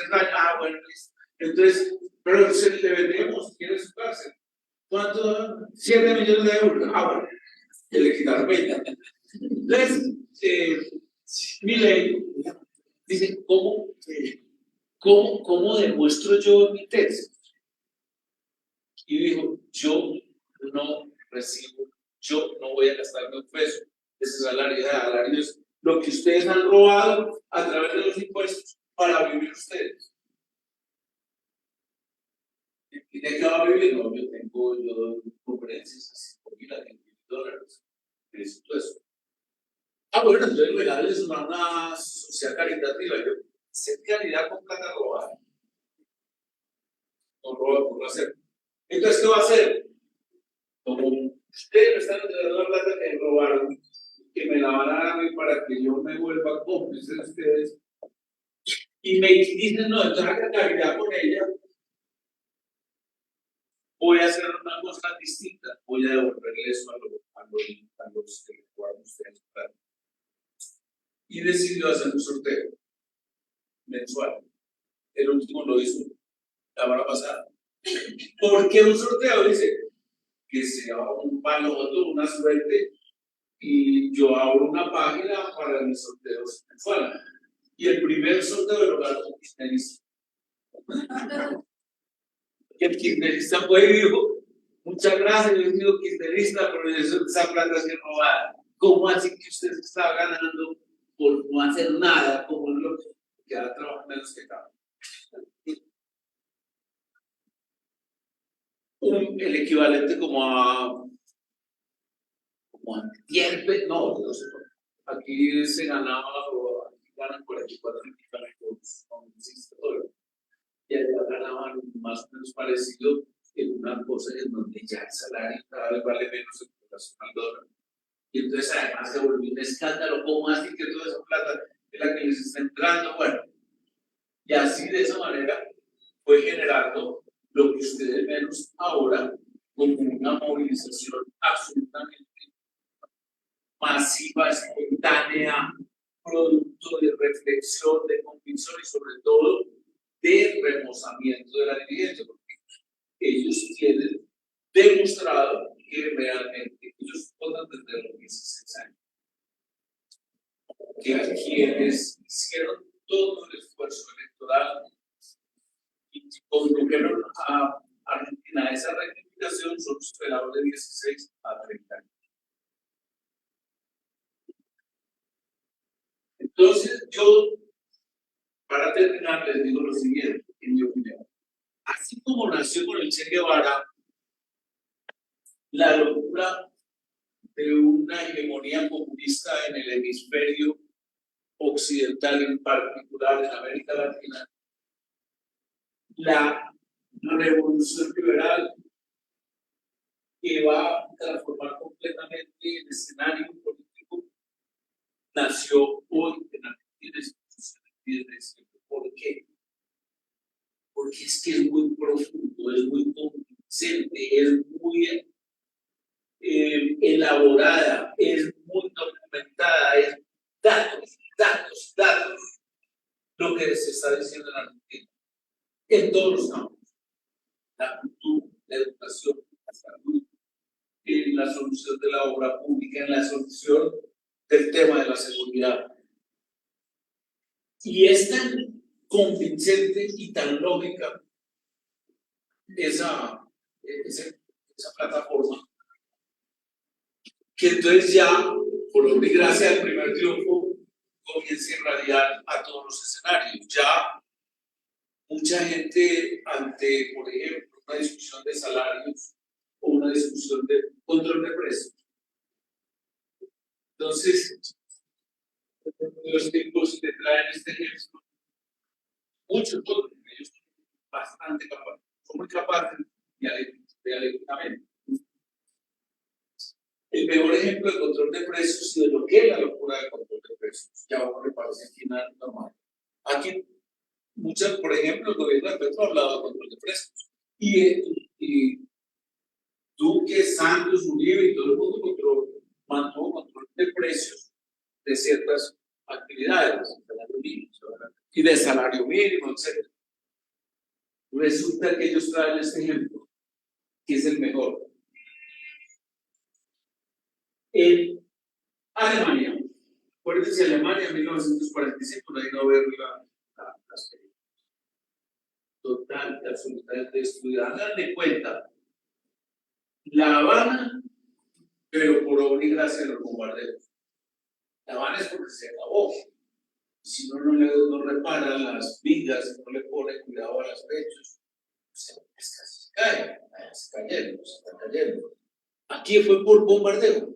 Bueno, listo. Entonces, pero le vendríamos, quiere su cárcel. ¿Cuánto? 7 millones de euros. Bueno, que le quitaron 20. Entonces, mi ley dice, ¿cómo ¿cómo demuestro yo mi tesis? Y dijo, yo no recibo, yo no voy a gastarme un peso de ese salario. El salario es lo que ustedes han robado a través de los impuestos para vivir ustedes. ¿Y de qué va a vivir? No, yo doy conferencias a $5,000 a $10,000. Necesito eso. Bueno, entonces regalarles una sociedad caritativa. Yo, hacer caridad con plata robada. No roba por hacer. Entonces, ¿qué va a hacer? Como ustedes me están entregando la plata que robaron, que me la van a dar a mí para que yo me vuelva cómplice de ustedes, y me dicen, no, entonces haga caridad con ella, voy a hacer una cosa distinta, voy a devolverle eso a los que le robaron ustedes. Y decidió hacer un sorteo mensual. El último lo hizo la semana pasada. ¿Por qué un sorteo? Dice que sea un paloto, una suerte, y yo abro una página para mis sorteos mensuales. Y el primer sorteo lo ganó un kirchnerista. El kirchnerista fue y dijo, muchas gracias, yo digo kirchnerista, pero esa plata es robada. ¿Cómo así que usted se está ganando por no hacer nada, como lo que ha trabajado menos que acá? El equivalente como a 10 veces, no sé, aquí se ganaba, aquí ganan 44 millones con $6. Y allá ganaban más o menos parecido en una cosa en donde ya el salario cada vez vale menos en relación al dólar. Y entonces además se volvió un escándalo, ¿cómo así que toda esa plata es la que les está entrando? Bueno, y así de esa manera fue generando lo que ustedes ven ahora como una movilización absolutamente masiva, espontánea, producto de reflexión, de convicción y sobre todo de remozamiento de la dirigencia, porque ellos tienen demostrado que realmente ellos votan desde los 16 años. Que a quienes hicieron todo el esfuerzo electoral y condujeron a Argentina a esa rectificación son los pelados de 16 a 30 años. Entonces, yo, para terminar, les digo lo siguiente, en mi opinión. Así como nació con el Che Guevara, la locura de una hegemonía comunista en el hemisferio occidental, en particular en América Latina, la revolución liberal que va a transformar completamente el escenario político, nació hoy en Argentina desde siempre. ¿Por qué? Porque es que es muy profundo, es muy convincente, es muy elaborada, es muy documentada, es datos, lo que se está diciendo en Argentina, en todos los campos, la cultura, la educación, la salud, en la solución de la obra pública, en la solución del tema de la seguridad. Y es tan convincente y tan lógica esa plataforma, que entonces ya, por obra y gracia del primer triunfo, comienza a irradiar a todos los escenarios. Ya mucha gente ante, por ejemplo, una discusión de salarios o una discusión de control de precios. Entonces, los tipos te traen este ejemplo, muchos otros, ellos son bastante capaces, son muy capaces dialécticamente. El mejor ejemplo de control de precios y de lo que es la locura de control de precios, ya uno le parece aquí nada normal. Aquí, por ejemplo, el gobierno de Petro ha hablado de control de precios. Y Duque, Santos, Uribe y todo el mundo mantuvo control de precios de ciertas actividades, y de salario mínimo, etc. Resulta que ellos traen este ejemplo, que es el mejor. En Alemania, acuérdense, Alemania en 1945, no hay no ver las películas. total y absolutamente destruida. Hagan de cuenta, La Habana, pero por obra y gracia de los bombardeos. La Habana es porque se acabó. Si uno no repara las vigas, no le pone cuidado a los techos, se cae, se cayeron, se están cayendo. Aquí fue por bombardeo.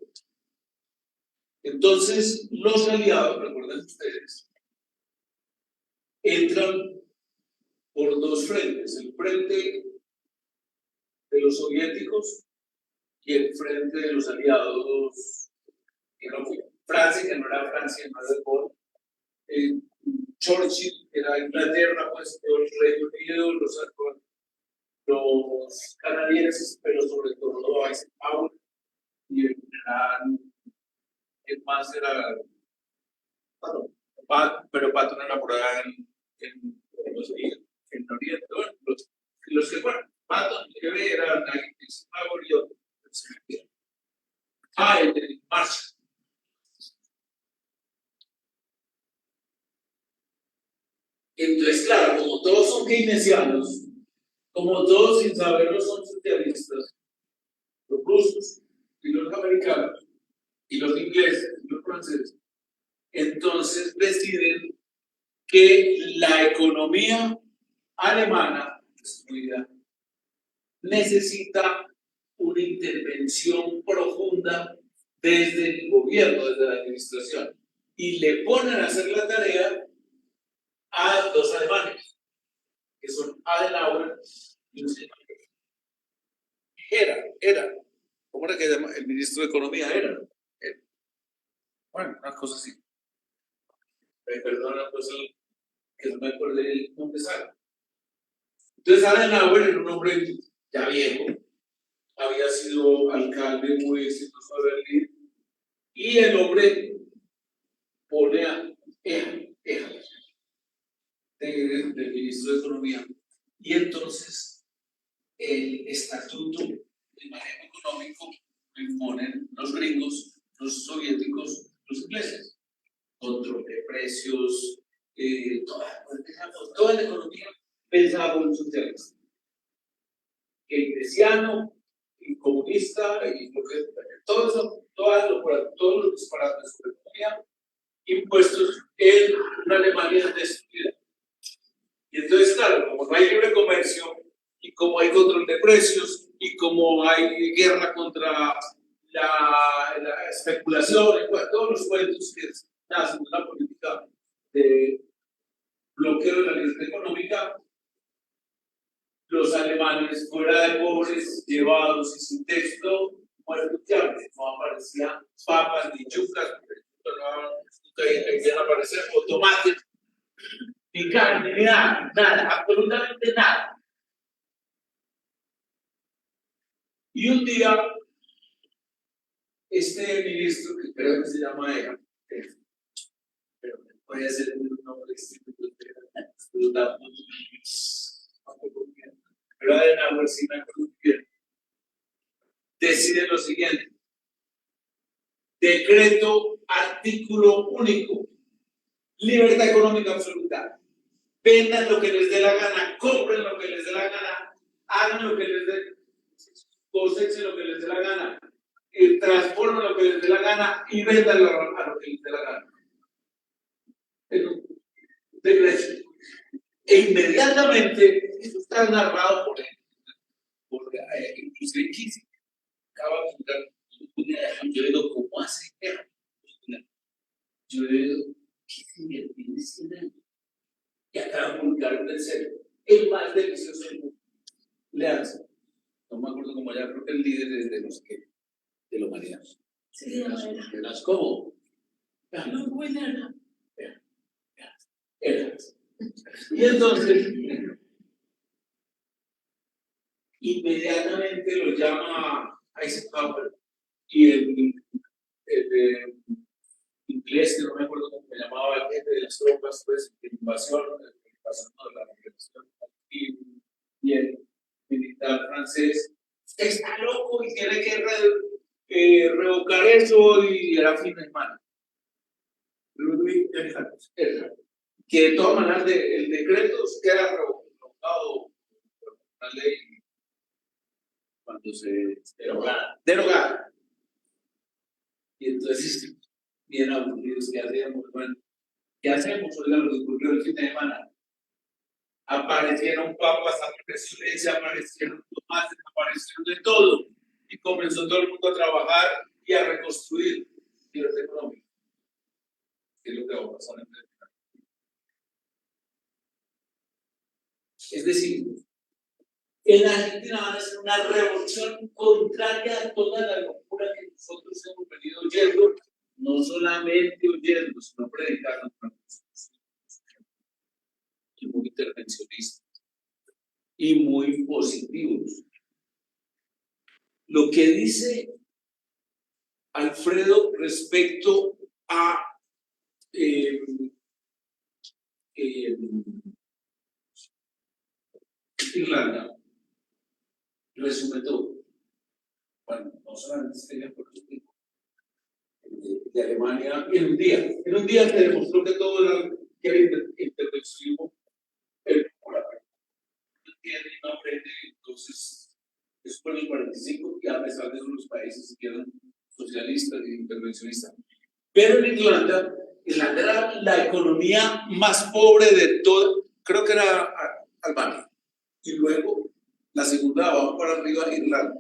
Entonces, los aliados, recuerden ustedes, entran por dos frentes: el frente de los soviéticos y el frente de los aliados, que no fue Francia, que no era Francia, no era de Paul. Churchill era Inglaterra, pues el Reino Unido, los canadienses, pero sobre todo Eisenhower y el general, el más era pero Patton era por allá en Oriente. Bueno, los que fueron, Patton, que eran Eisenhower y otros. El de Marshall. Entonces, claro, como todos son keynesianos, como todos sin saberlo son socialistas, los rusos y los americanos, y los ingleses y los franceses, entonces deciden que la economía alemana destruida necesita una intervención profunda desde el gobierno, desde la administración, y le ponen a hacer la tarea a dos alemanes, que son Adenauer y era, ¿cómo era que llama? El ministro de Economía era. Bueno, una cosa así. Perdona, pues, que no me acuerdo el nombre exacto. Entonces, Adenauer era un hombre ya viejo, había sido alcalde muy exitoso de Berlín, y el hombre pone a del ministro de Economía, y entonces el estatuto del manejo económico lo imponen los gringos, los soviéticos, los ingleses. Control de precios, toda la economía pensada por un socialista, keynesiano y comunista, y lo que todos los disparates sobre economía impuestos en una Alemania destruida. Y entonces, claro, como no hay libre comercio, y como hay control de precios, y como hay guerra contra la especulación, y bueno, todos los cuentos que nacen de una política de bloqueo de la libertad económica, los alemanes, fuera de pobres, llevados y sin texto, muertos de hambre. No aparecían papas ni yucas, nunca iban a aparecer, o tomates, ni carne, ni nada, absolutamente nada. Y un día, este ministro, que creo que se llama Ega, pero puede ser un nombre pero Adenauer sí me acuerdo bien, decide lo siguiente: decreto, artículo único, libertad económica absoluta. Vendan lo que les dé la gana, compren lo que les dé la gana, hagan lo que les dé, cosechen lo que les dé la gana, transformen lo que les dé la gana y vendan a lo que les dé la gana. Decreto. E inmediatamente, esto está narrado por él, inclusive Kissinger, acaba de publicar, yo digo, ¿cómo hace? Yo digo, Kissinger tiene 100 años. Y acaba de publicar un tercero, el más delicioso del mundo. Leanse. No me acuerdo cómo ya, creo que el líder de los que, de la humanidad. Sí, de la humanidad. ¿Cómo? No puede nada. Y entonces, inmediatamente lo llama Eisenhower, y el inglés, que no me acuerdo cómo se llamaba, el jefe de las tropas, pues, de invasión de la revolución, y el militar francés está loco y tiene que revocar eso, y era fin de semana. Que de todas maneras el decreto queda revocado una ley cuando se Derogada. y entonces bien aburridos, ¿qué hacemos? Bueno, ¿qué hacemos? Oiga, lo que ocurrió el fin de semana. Aparecieron papas, apareció leche, aparecieron tomates, aparecieron de todo. Y comenzó todo el mundo a trabajar y a reconstruir libertad económica. ¿Qué es lo que va a pasar en el mercado? Es decir, en Argentina van a hacer una revolución contraria a toda la locura que nosotros hemos venido oyendo, no solamente oyendo, sino predicando una constitución y muy intervencionista y muy positivos. Lo que dice Alfredo respecto a Irlanda resume todo. Bueno, no solamente este ejemplo de Alemania en un día se demostró que todo era que era intervencionismo el popular. No entiende y no aprende, entonces eso fue en el 45 y a pesar de eso los países que eran socialistas e intervencionistas. Pero en Irlanda era la economía más pobre de todo, creo que era Albania. Y luego la segunda de abajo para arriba, Irlanda.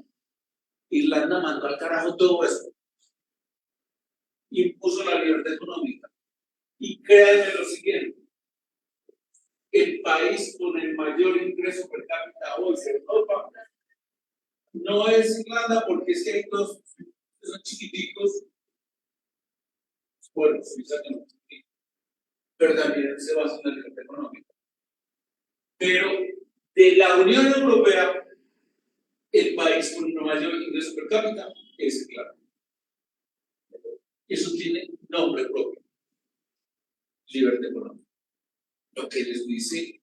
Irlanda mandó al carajo todo eso. Impuso la libertad económica. Y créanme lo siguiente: el país con el mayor ingreso per cápita hoy en Europa no es Irlanda, porque es que hay dos que son chiquiticos. Bueno, Suiza que no, pero también se basa en la libertad económica. Pero de la Unión Europea, el país con el mayor ingreso per cápita es Irlanda. Eso tiene nombre propio: libertad económica. Lo que les dice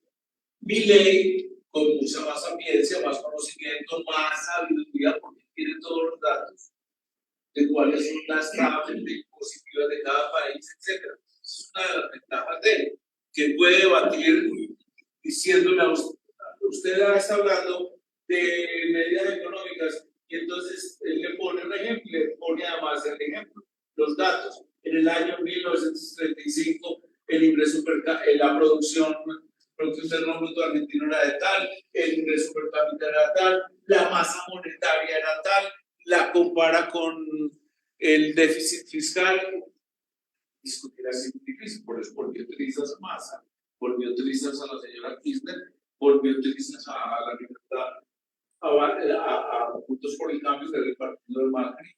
Milei, con mucha más sapiencia, más conocimiento, más sabiduría, porque tiene todos los datos de cuáles son las tablas positivas de cada país, etc. Es una de las ventajas de él, que puede debatir diciéndole a usted está hablando de medidas económicas, y entonces él le pone un ejemplo, le pone además el ejemplo, los datos. En el año 1935, el ingreso la producción interno bruto argentino era de tal, el ingreso per cápita era tal, la masa monetaria era tal, la compara con el déficit fiscal. Discutir así es difícil, por eso, porque utilizas masa, porque utilizas a la señora Kirchner, porque utilizas a la libertad, a Juntos por el Cambio del partido de Macri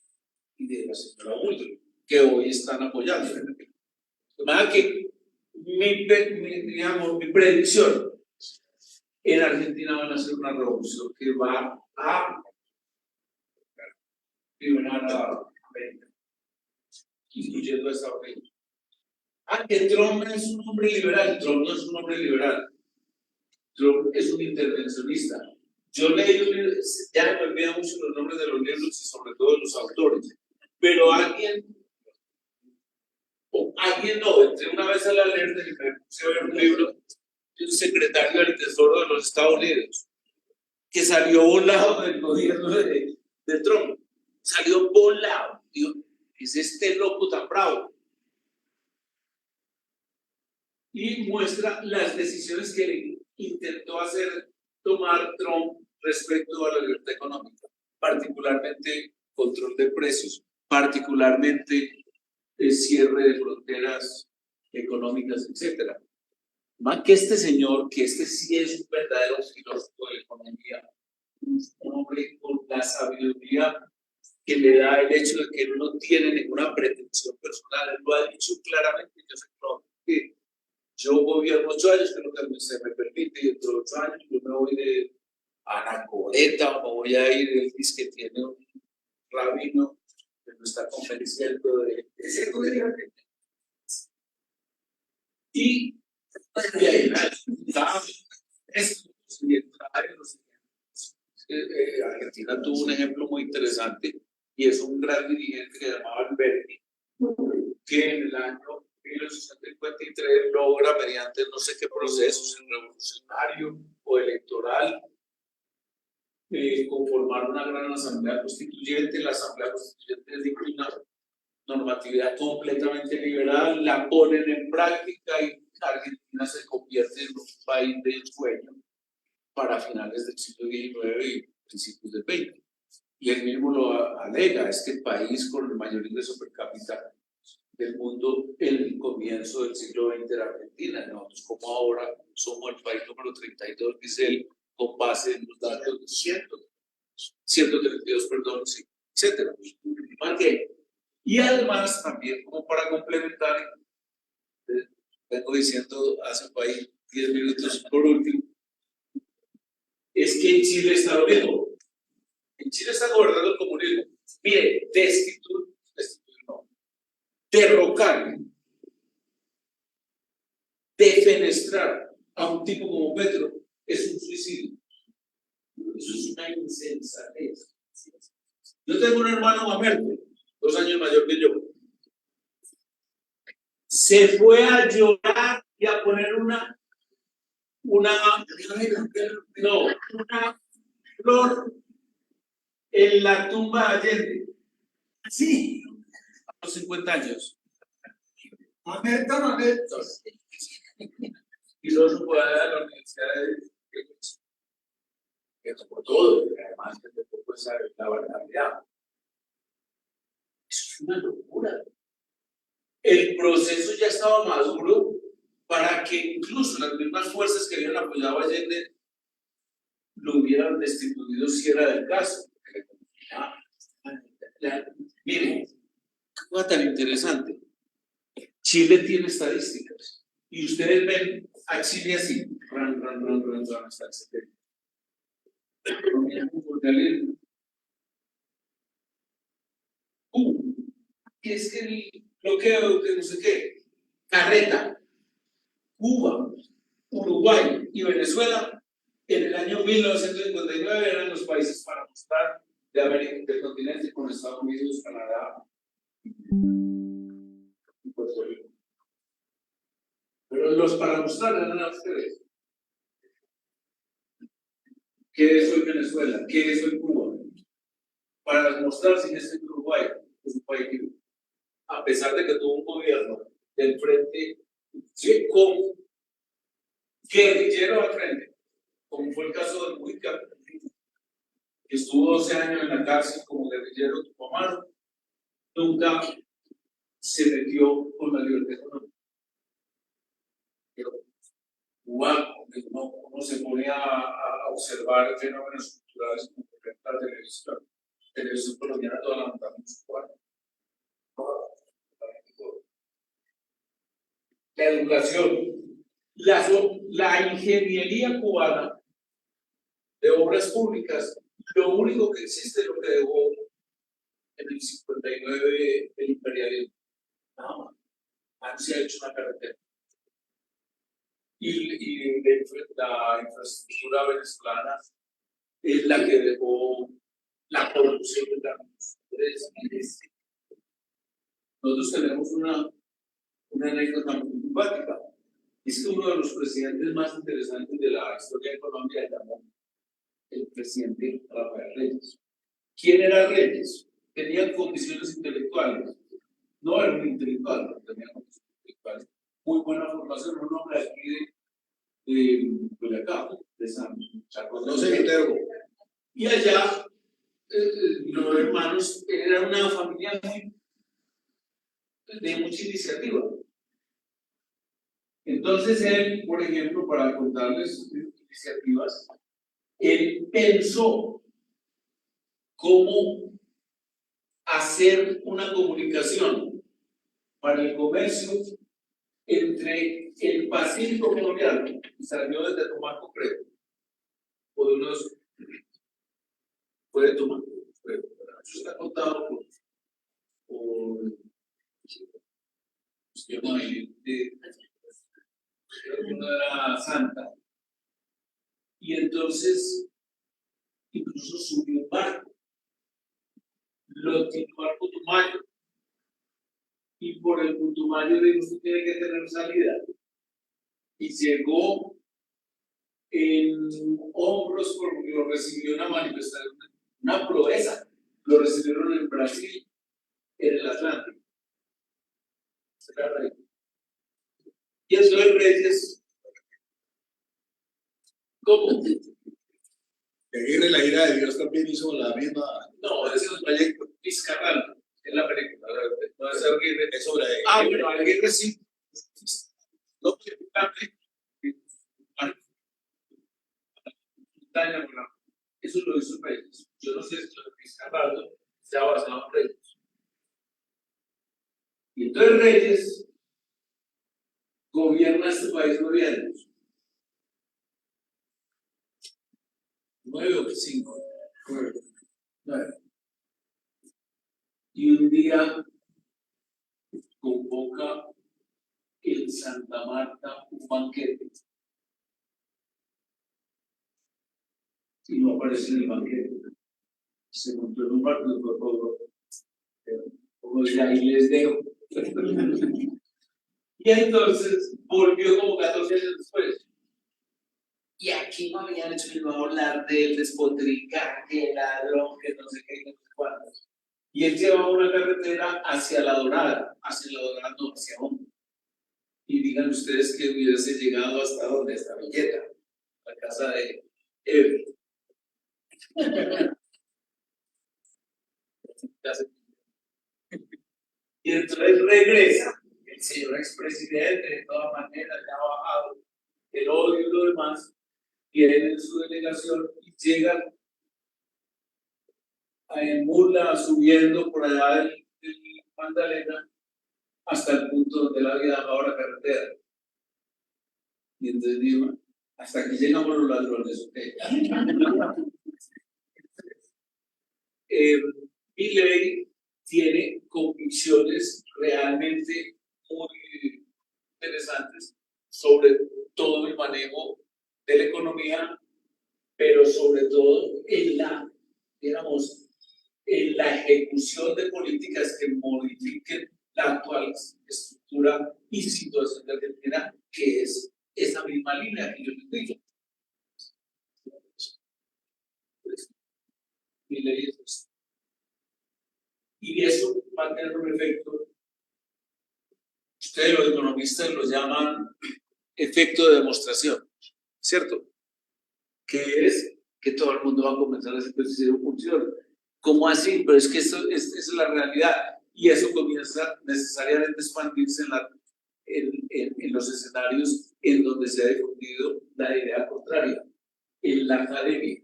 y de la señora Woodruff, que hoy están apoyando. De manera que mi predicción: en Argentina van a hacer una revolución que va a liberar a América, incluyendo a Estados Unidos. Que Trump es un hombre liberal. Trump no es un hombre liberal. Trump es un intervencionista. Yo leí un libro, ya me olvidan mucho los nombres de los libros y sobre todo de los autores, pero alguien no, entré una vez a la alerta y me puse a ver un libro de un secretario del Tesoro de los Estados Unidos que salió volado del gobierno de Trump. Salió volado. Digo, ¿es este loco tan bravo? Y muestra las decisiones que intentó tomar Trump respecto a la libertad económica, particularmente control de precios, particularmente el cierre de fronteras económicas, etc. Más que este señor, que este sí es un verdadero filósofo de la economía, un hombre con la sabiduría que le da el hecho de que él no tiene ninguna pretensión personal. Él lo ha dicho claramente. Yo sé que yo gobierno 8 años, que es lo que se me permite, y dentro de 8 años yo me voy de Anacoreta, o me voy a ir, él dice que tiene un rabino que lo está convenciendo de ese gobierno. Y ahí Argentina tuvo un ejemplo muy interesante, y es un gran dirigente que se llamaba Alberti, que en el año 1953 logra, mediante no sé qué proceso, revolucionario o electoral, conformar una gran asamblea constituyente. La asamblea constituyente es de una normatividad completamente liberal, la ponen en práctica y Argentina se convierte en un país de ensueño para finales del siglo XIX y principios del XX. Y él mismo lo alega, es que el país con el mayor ingreso per cápita del mundo en el comienzo del siglo XX era Argentina. Nosotros, como ahora, somos el país número 32, dice él, con base en los datos de 132, perdón, sí, etcétera. ¿Qué? Y además, también, como para complementar, vengo diciendo hace un país 10 minutos por último, es que en Chile está lo mismo. En Chile está gobernando el comunismo. Mire, destituir no, derrocar, defenestrar a un tipo como Petro es un suicidio. Eso es una insensatez. Yo tengo un hermano Mamerto, 2 años mayor que yo. Se fue a llorar y a poner una flor en la tumba de Allende. Sí, a los 50 años. Mamerto. Y luego se fue a la universidad de que por todo, y además que tampoco sabe la realidad. Eso es una locura. El proceso ya estaba maduro para que incluso las mismas fuerzas que habían apoyado a Allende lo hubieran destituido si era del caso. Miren, qué cosa tan interesante. Chile tiene estadísticas y ustedes ven a Chile así, hasta el 70. Que es que el bloqueo, que no sé qué, carreta, Cuba, Uruguay y Venezuela en el año 1959 eran los países para mostrar de América, del continente, con Estados Unidos, Canadá y Puerto Rico. Pero los para mostrar eran a ustedes. ¿Qué es hoy Venezuela? ¿Qué es hoy Cuba? Para mostrar si es en Uruguay, es un país libre. A pesar de que tuvo un gobierno del frente, sí, con guerrillero al frente, como fue el caso de Mujica, que estuvo 12 años en la cárcel como guerrillero Tucumán, nunca se metió con la libertad económica. Pero Cuba, uno se pone a observar fenómenos culturales como por ejemplo la televisión colombiana, toda la montaña cubana. La educación, la ingeniería cubana de obras públicas, lo único que existe es lo que dejó en el 59 el imperialismo. Nada más. Antes se ha hecho una carretera. Y la infraestructura venezolana es la que dejó la corrupción de la industria. Nosotros tenemos una anécdota muy simpática. Es que uno de los presidentes más interesantes de la historia de Colombia se llamó el presidente Rafael Reyes. ¿Quién era Reyes? Tenía condiciones intelectuales. No era un intelectual, pero tenía condiciones intelectuales. Muy buena formación, un hombre aquí de Boyacá, de San Charles. No sé, Viterbo. Y allá, los hermanos, era una familia de mucha iniciativa. Entonces él, por ejemplo, para contarles sus iniciativas, él pensó cómo hacer una comunicación para el comercio entre el Pacífico colombiano, que salió desde Tumaco, creo, o de unos, fue de Tumaco, eso está contado por creo que no era Santa, y entonces incluso subió un barco, lo tiró al Putumayo, y por el Putumayo dijo: "Usted tiene que tener salida", y llegó en hombros porque lo recibió una manifestación, una proeza. Lo recibieron en Brasil, en el Atlántico. Y eso de Reyes, ¿cómo? Aguirre, la ira de Dios también hizo la misma. No, ese es el proyecto Vizcarral, es la película, no es Aguirre. Es sobre. Bueno, Aguirre sí. No, eso lo hizo Reyes. Yo no sé si lo de Vizcarral se ha basado en Reyes. Y entonces Reyes gobierna este país 9 años. 9 o 5. 9. Y un día convoca en Santa Marta un banquete. Y no aparece en el banquete. Se montó en un barco y fue todo. Como ya ahí les dejo. Y entonces volvió como 14 años después. Y aquí me habían hecho el hablar del despotricaje, el ladrón, que no sé qué, no sé cuánto. Y él llevaba una carretera hacia La Dorada, no, hacia Honda. Y digan ustedes que hubiese llegado hasta donde, hasta Villeta, la casa de Ever. Y entonces regresa el señor expresidente, de todas maneras, ya ha bajado el odio y lo demás, viene en su delegación y llega en mula subiendo por allá del Magdalena hasta el punto donde la había dejado la carretera. Y entonces digo, hasta aquí llegamos los ladrones, ¿ok? Milei tiene convicciones realmente muy interesantes sobre todo el manejo de la economía, pero sobre todo en la, digamos, en la ejecución de políticas que modifiquen la actual estructura y situación de Argentina, que es esa misma línea que yo les digo. Y eso va a tener un efecto, ustedes los economistas lo llaman efecto de demostración, ¿cierto? Que es que todo el mundo va a comenzar a hacer ejercicio de función. ¿Cómo así? Pero es que esa es la realidad. Y eso comienza necesariamente a expandirse en los escenarios en donde se ha difundido la idea contraria. En la academia,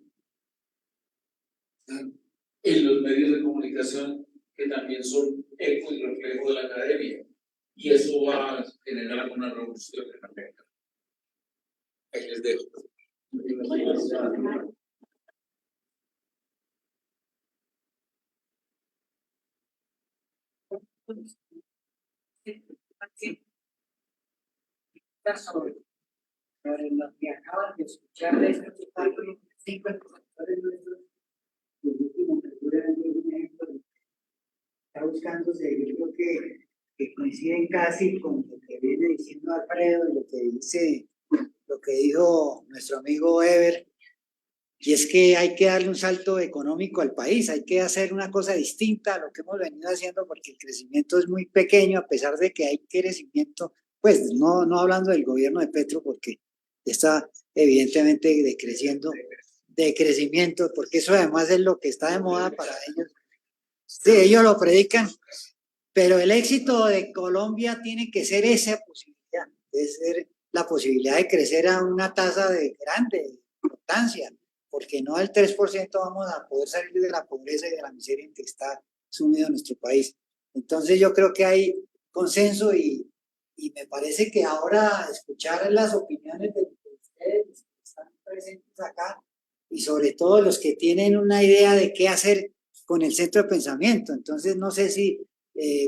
en los medios de comunicación que también son eco y reflejo de la academia. Y eso va a generar una revolución en la academia. Ahí les dejo. Sobre lo que acaban de escuchar de estos 5 profesores nuestros, los últimos que tuvieron un ejemplo de está buscándose, yo creo que coinciden casi con lo que viene diciendo Alfredo y lo que dijo nuestro amigo Ever, y es que hay que darle un salto económico al país, hay que hacer una cosa distinta a lo que hemos venido haciendo porque el crecimiento es muy pequeño, a pesar de que hay crecimiento, pues no hablando del gobierno de Petro, porque está evidentemente de crecimiento, porque eso además es lo que está de moda para ellos. Sí, ellos lo predican, pero el éxito de Colombia tiene que ser esa posibilidad, de ser la posibilidad de crecer a una tasa de grande importancia, porque no al 3% vamos a poder salir de la pobreza y de la miseria en que está sumido nuestro país. Entonces yo creo que hay consenso y me parece que ahora escuchar las opiniones de ustedes que están presentes acá y sobre todo los que tienen una idea de qué hacer con el centro de pensamiento. Entonces no sé si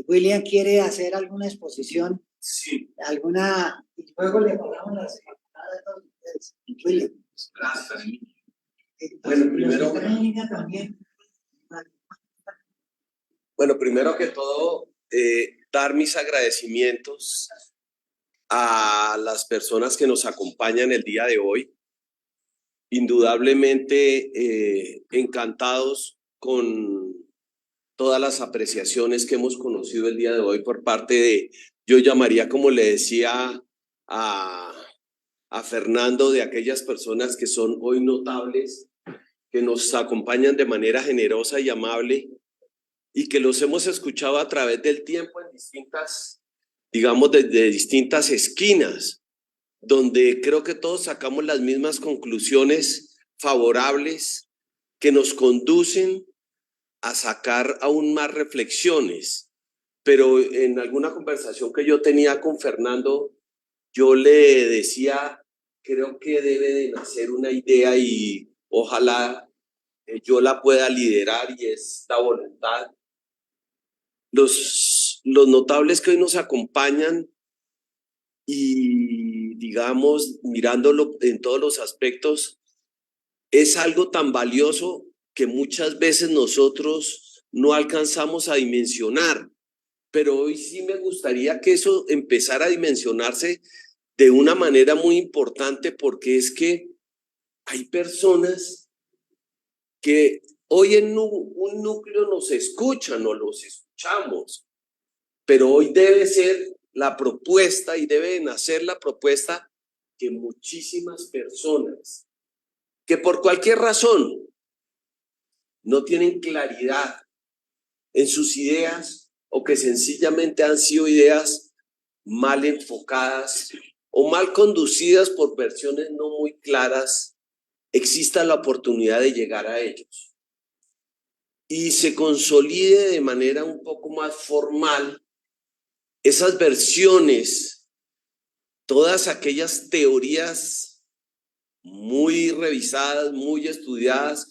William quiere hacer alguna exposición, sí, alguna, y luego le pagamos las palabras a todos ustedes. William. gracias. Bueno, primero. También. Bueno, primero que todo, dar mis agradecimientos a las personas que nos acompañan el día de hoy. indudablemente encantados con todas las apreciaciones que hemos conocido el día de hoy por parte de, yo llamaría, como le decía a Fernando, de aquellas personas que son hoy notables, que nos acompañan de manera generosa y amable y que los hemos escuchado a través del tiempo en distintas, digamos, desde distintas esquinas, donde creo que todos sacamos las mismas conclusiones favorables que nos conducen a sacar aún más reflexiones. Pero en alguna conversación que yo tenía con Fernando, yo le decía, creo que debe de nacer una idea y ojalá yo la pueda liderar, y es la voluntad. Los notables que hoy nos acompañan y, digamos, mirándolo en todos los aspectos, es algo tan valioso que muchas veces nosotros no alcanzamos a dimensionar, pero hoy sí me gustaría que eso empezara a dimensionarse de una manera muy importante, porque es que hay personas que hoy en un núcleo nos escuchan o los escuchamos, pero hoy debe ser la propuesta y debe nacer la propuesta que muchísimas personas que por cualquier razón no tienen claridad en sus ideas o que sencillamente han sido ideas mal enfocadas o mal conducidas por versiones no muy claras, exista la oportunidad de llegar a ellos y se consolide de manera un poco más formal esas versiones, todas aquellas teorías muy revisadas, muy estudiadas,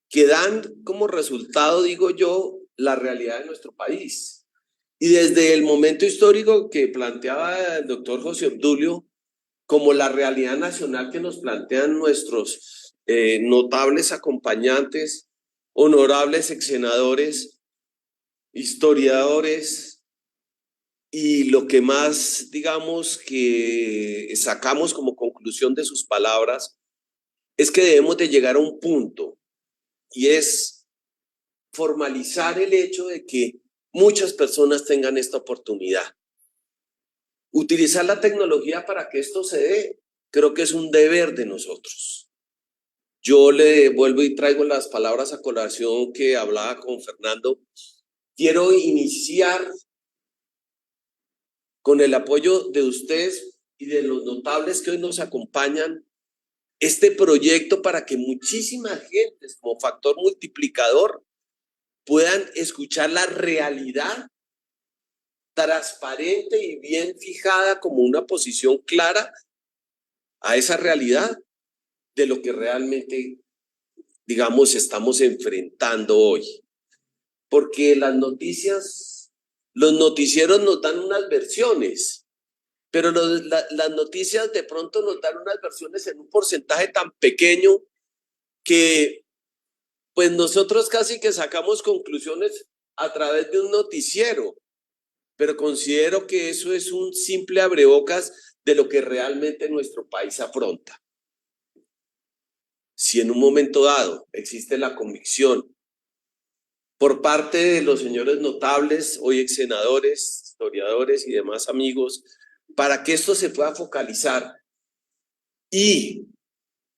que dan como resultado, digo yo, la realidad de nuestro país. Y desde el momento histórico que planteaba el doctor José Obdulio, como la realidad nacional que nos plantean nuestros notables acompañantes, honorables ex senadores, historiadores, y lo que más, digamos, que sacamos como conclusión de sus palabras es que debemos de llegar a un punto, y es formalizar el hecho de que muchas personas tengan esta oportunidad. Utilizar la tecnología para que esto se dé, creo que es un deber de nosotros. Yo le vuelvo y traigo las palabras a colación que hablaba con Fernando. Quiero iniciar con el apoyo de ustedes y de los notables que hoy nos acompañan este proyecto para que muchísimas gentes como factor multiplicador puedan escuchar la realidad transparente y bien fijada como una posición clara a esa realidad de lo que realmente, digamos, estamos enfrentando hoy. Porque las noticias, los noticieros nos dan unas versiones, pero las noticias de pronto nos dan unas versiones en un porcentaje tan pequeño que pues nosotros casi que sacamos conclusiones a través de un noticiero, pero considero que eso es un simple abrebocas de lo que realmente nuestro país afronta. Si en un momento dado existe la convicción por parte de los señores notables, hoy ex senadores, historiadores y demás amigos, para que esto se pueda focalizar y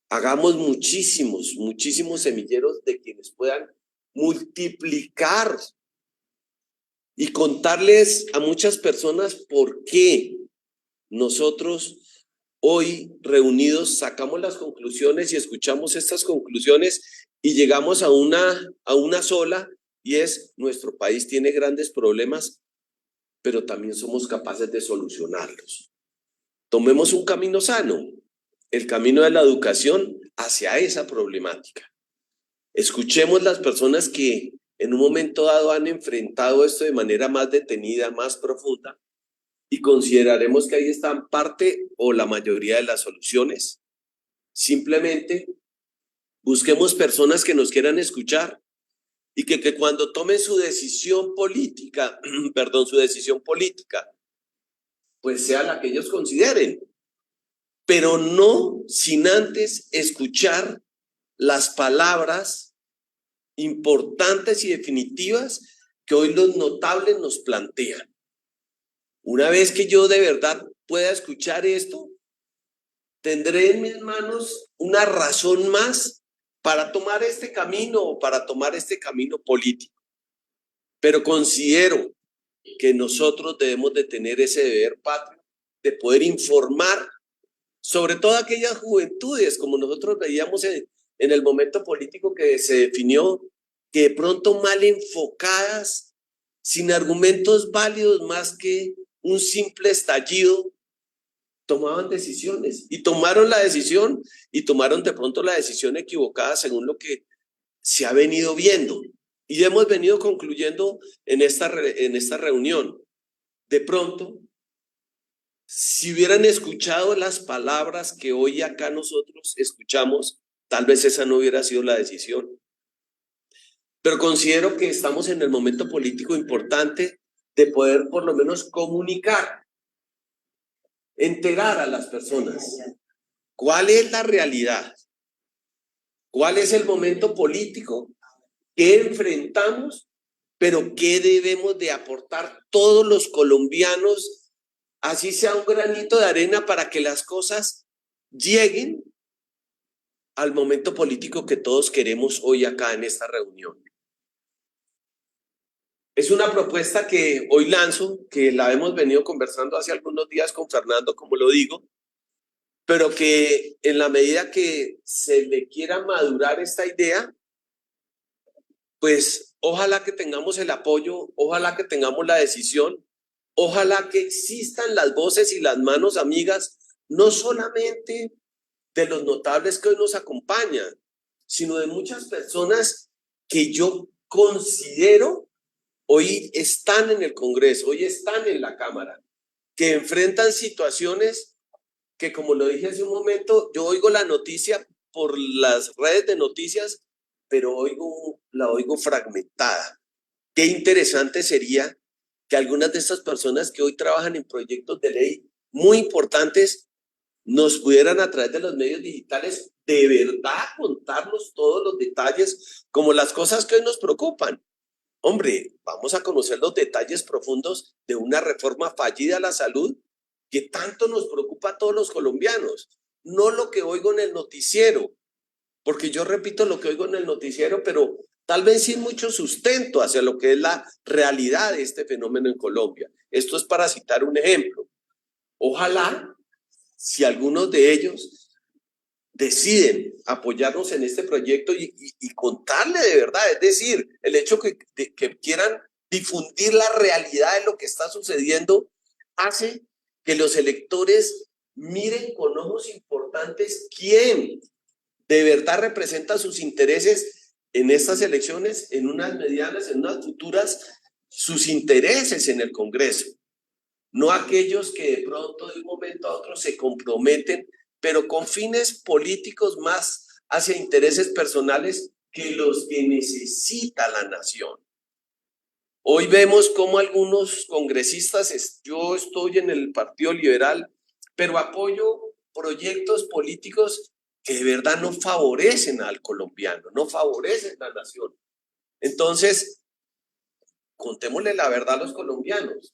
hagamos muchísimos semilleros de quienes puedan multiplicar y contarles a muchas personas por qué nosotros hoy reunidos sacamos las conclusiones y escuchamos estas conclusiones y llegamos a una sola, y es: nuestro país tiene grandes problemas, pero también somos capaces de solucionarlos. Tomemos un camino sano, el camino de la educación hacia esa problemática. Escuchemos las personas que en un momento dado han enfrentado esto de manera más detenida, más profunda, y consideraremos que ahí están parte o la mayoría de las soluciones. Simplemente busquemos personas que nos quieran escuchar y que cuando tomen su decisión política, pues sea la que ellos consideren, pero no sin antes escuchar las palabras importantes y definitivas que hoy los notables nos plantean. Una vez que yo de verdad pueda escuchar esto, tendré en mis manos una razón más para tomar este camino o para tomar este camino político. Pero considero que nosotros debemos de tener ese deber patrio de poder informar sobre todo aquellas juventudes, como nosotros veíamos en el momento político que se definió, que de pronto mal enfocadas, sin argumentos válidos más que un simple estallido, tomaban decisiones y tomaron la decisión y tomaron de pronto la decisión equivocada según lo que se ha venido viendo. Y hemos venido concluyendo en esta reunión. De pronto, si hubieran escuchado las palabras que hoy acá nosotros escuchamos, tal vez esa no hubiera sido la decisión. Pero considero que estamos en el momento político importante de poder por lo menos comunicar, enterar a las personas cuál es la realidad, cuál es el momento político que enfrentamos, pero qué debemos de aportar todos los colombianos, así sea un granito de arena para que las cosas lleguen al momento político que todos queremos hoy acá en esta reunión. Es una propuesta que hoy lanzo, que la hemos venido conversando hace algunos días con Fernando, como lo digo, pero que en la medida que se le quiera madurar esta idea, pues ojalá que tengamos el apoyo, ojalá que tengamos la decisión, ojalá que existan las voces y las manos amigas, no solamente de los notables que hoy nos acompañan, sino de muchas personas que yo considero hoy están en el Congreso, hoy están en la Cámara, que enfrentan situaciones que, como lo dije hace un momento, yo oigo la noticia por las redes de noticias, pero la oigo fragmentada. Qué interesante sería que algunas de estas personas que hoy trabajan en proyectos de ley muy importantes nos pudieran a través de los medios digitales de verdad contarnos todos los detalles, como las cosas que hoy nos preocupan. Hombre, vamos a conocer los detalles profundos de una reforma fallida a la salud que tanto nos preocupa a todos los colombianos, no lo que oigo en el noticiero, porque yo repito lo que oigo en el noticiero, pero tal vez sin mucho sustento hacia lo que es la realidad de este fenómeno en Colombia. Esto es para citar un ejemplo. Ojalá, si algunos de ellos deciden apoyarnos en este proyecto y contarle de verdad, es decir, el hecho que quieran difundir la realidad de lo que está sucediendo hace que los electores miren con ojos importantes quién de verdad representa sus intereses en estas elecciones, en unas medianas, en unas futuras, sus intereses en el Congreso. No aquellos que de pronto de un momento a otro se comprometen, pero con fines políticos más hacia intereses personales que los que necesita la nación. Hoy vemos cómo algunos congresistas, yo estoy en el Partido Liberal, pero apoyo proyectos políticos que de verdad no favorecen al colombiano, no favorecen a la nación. Entonces, contémosle la verdad a los colombianos.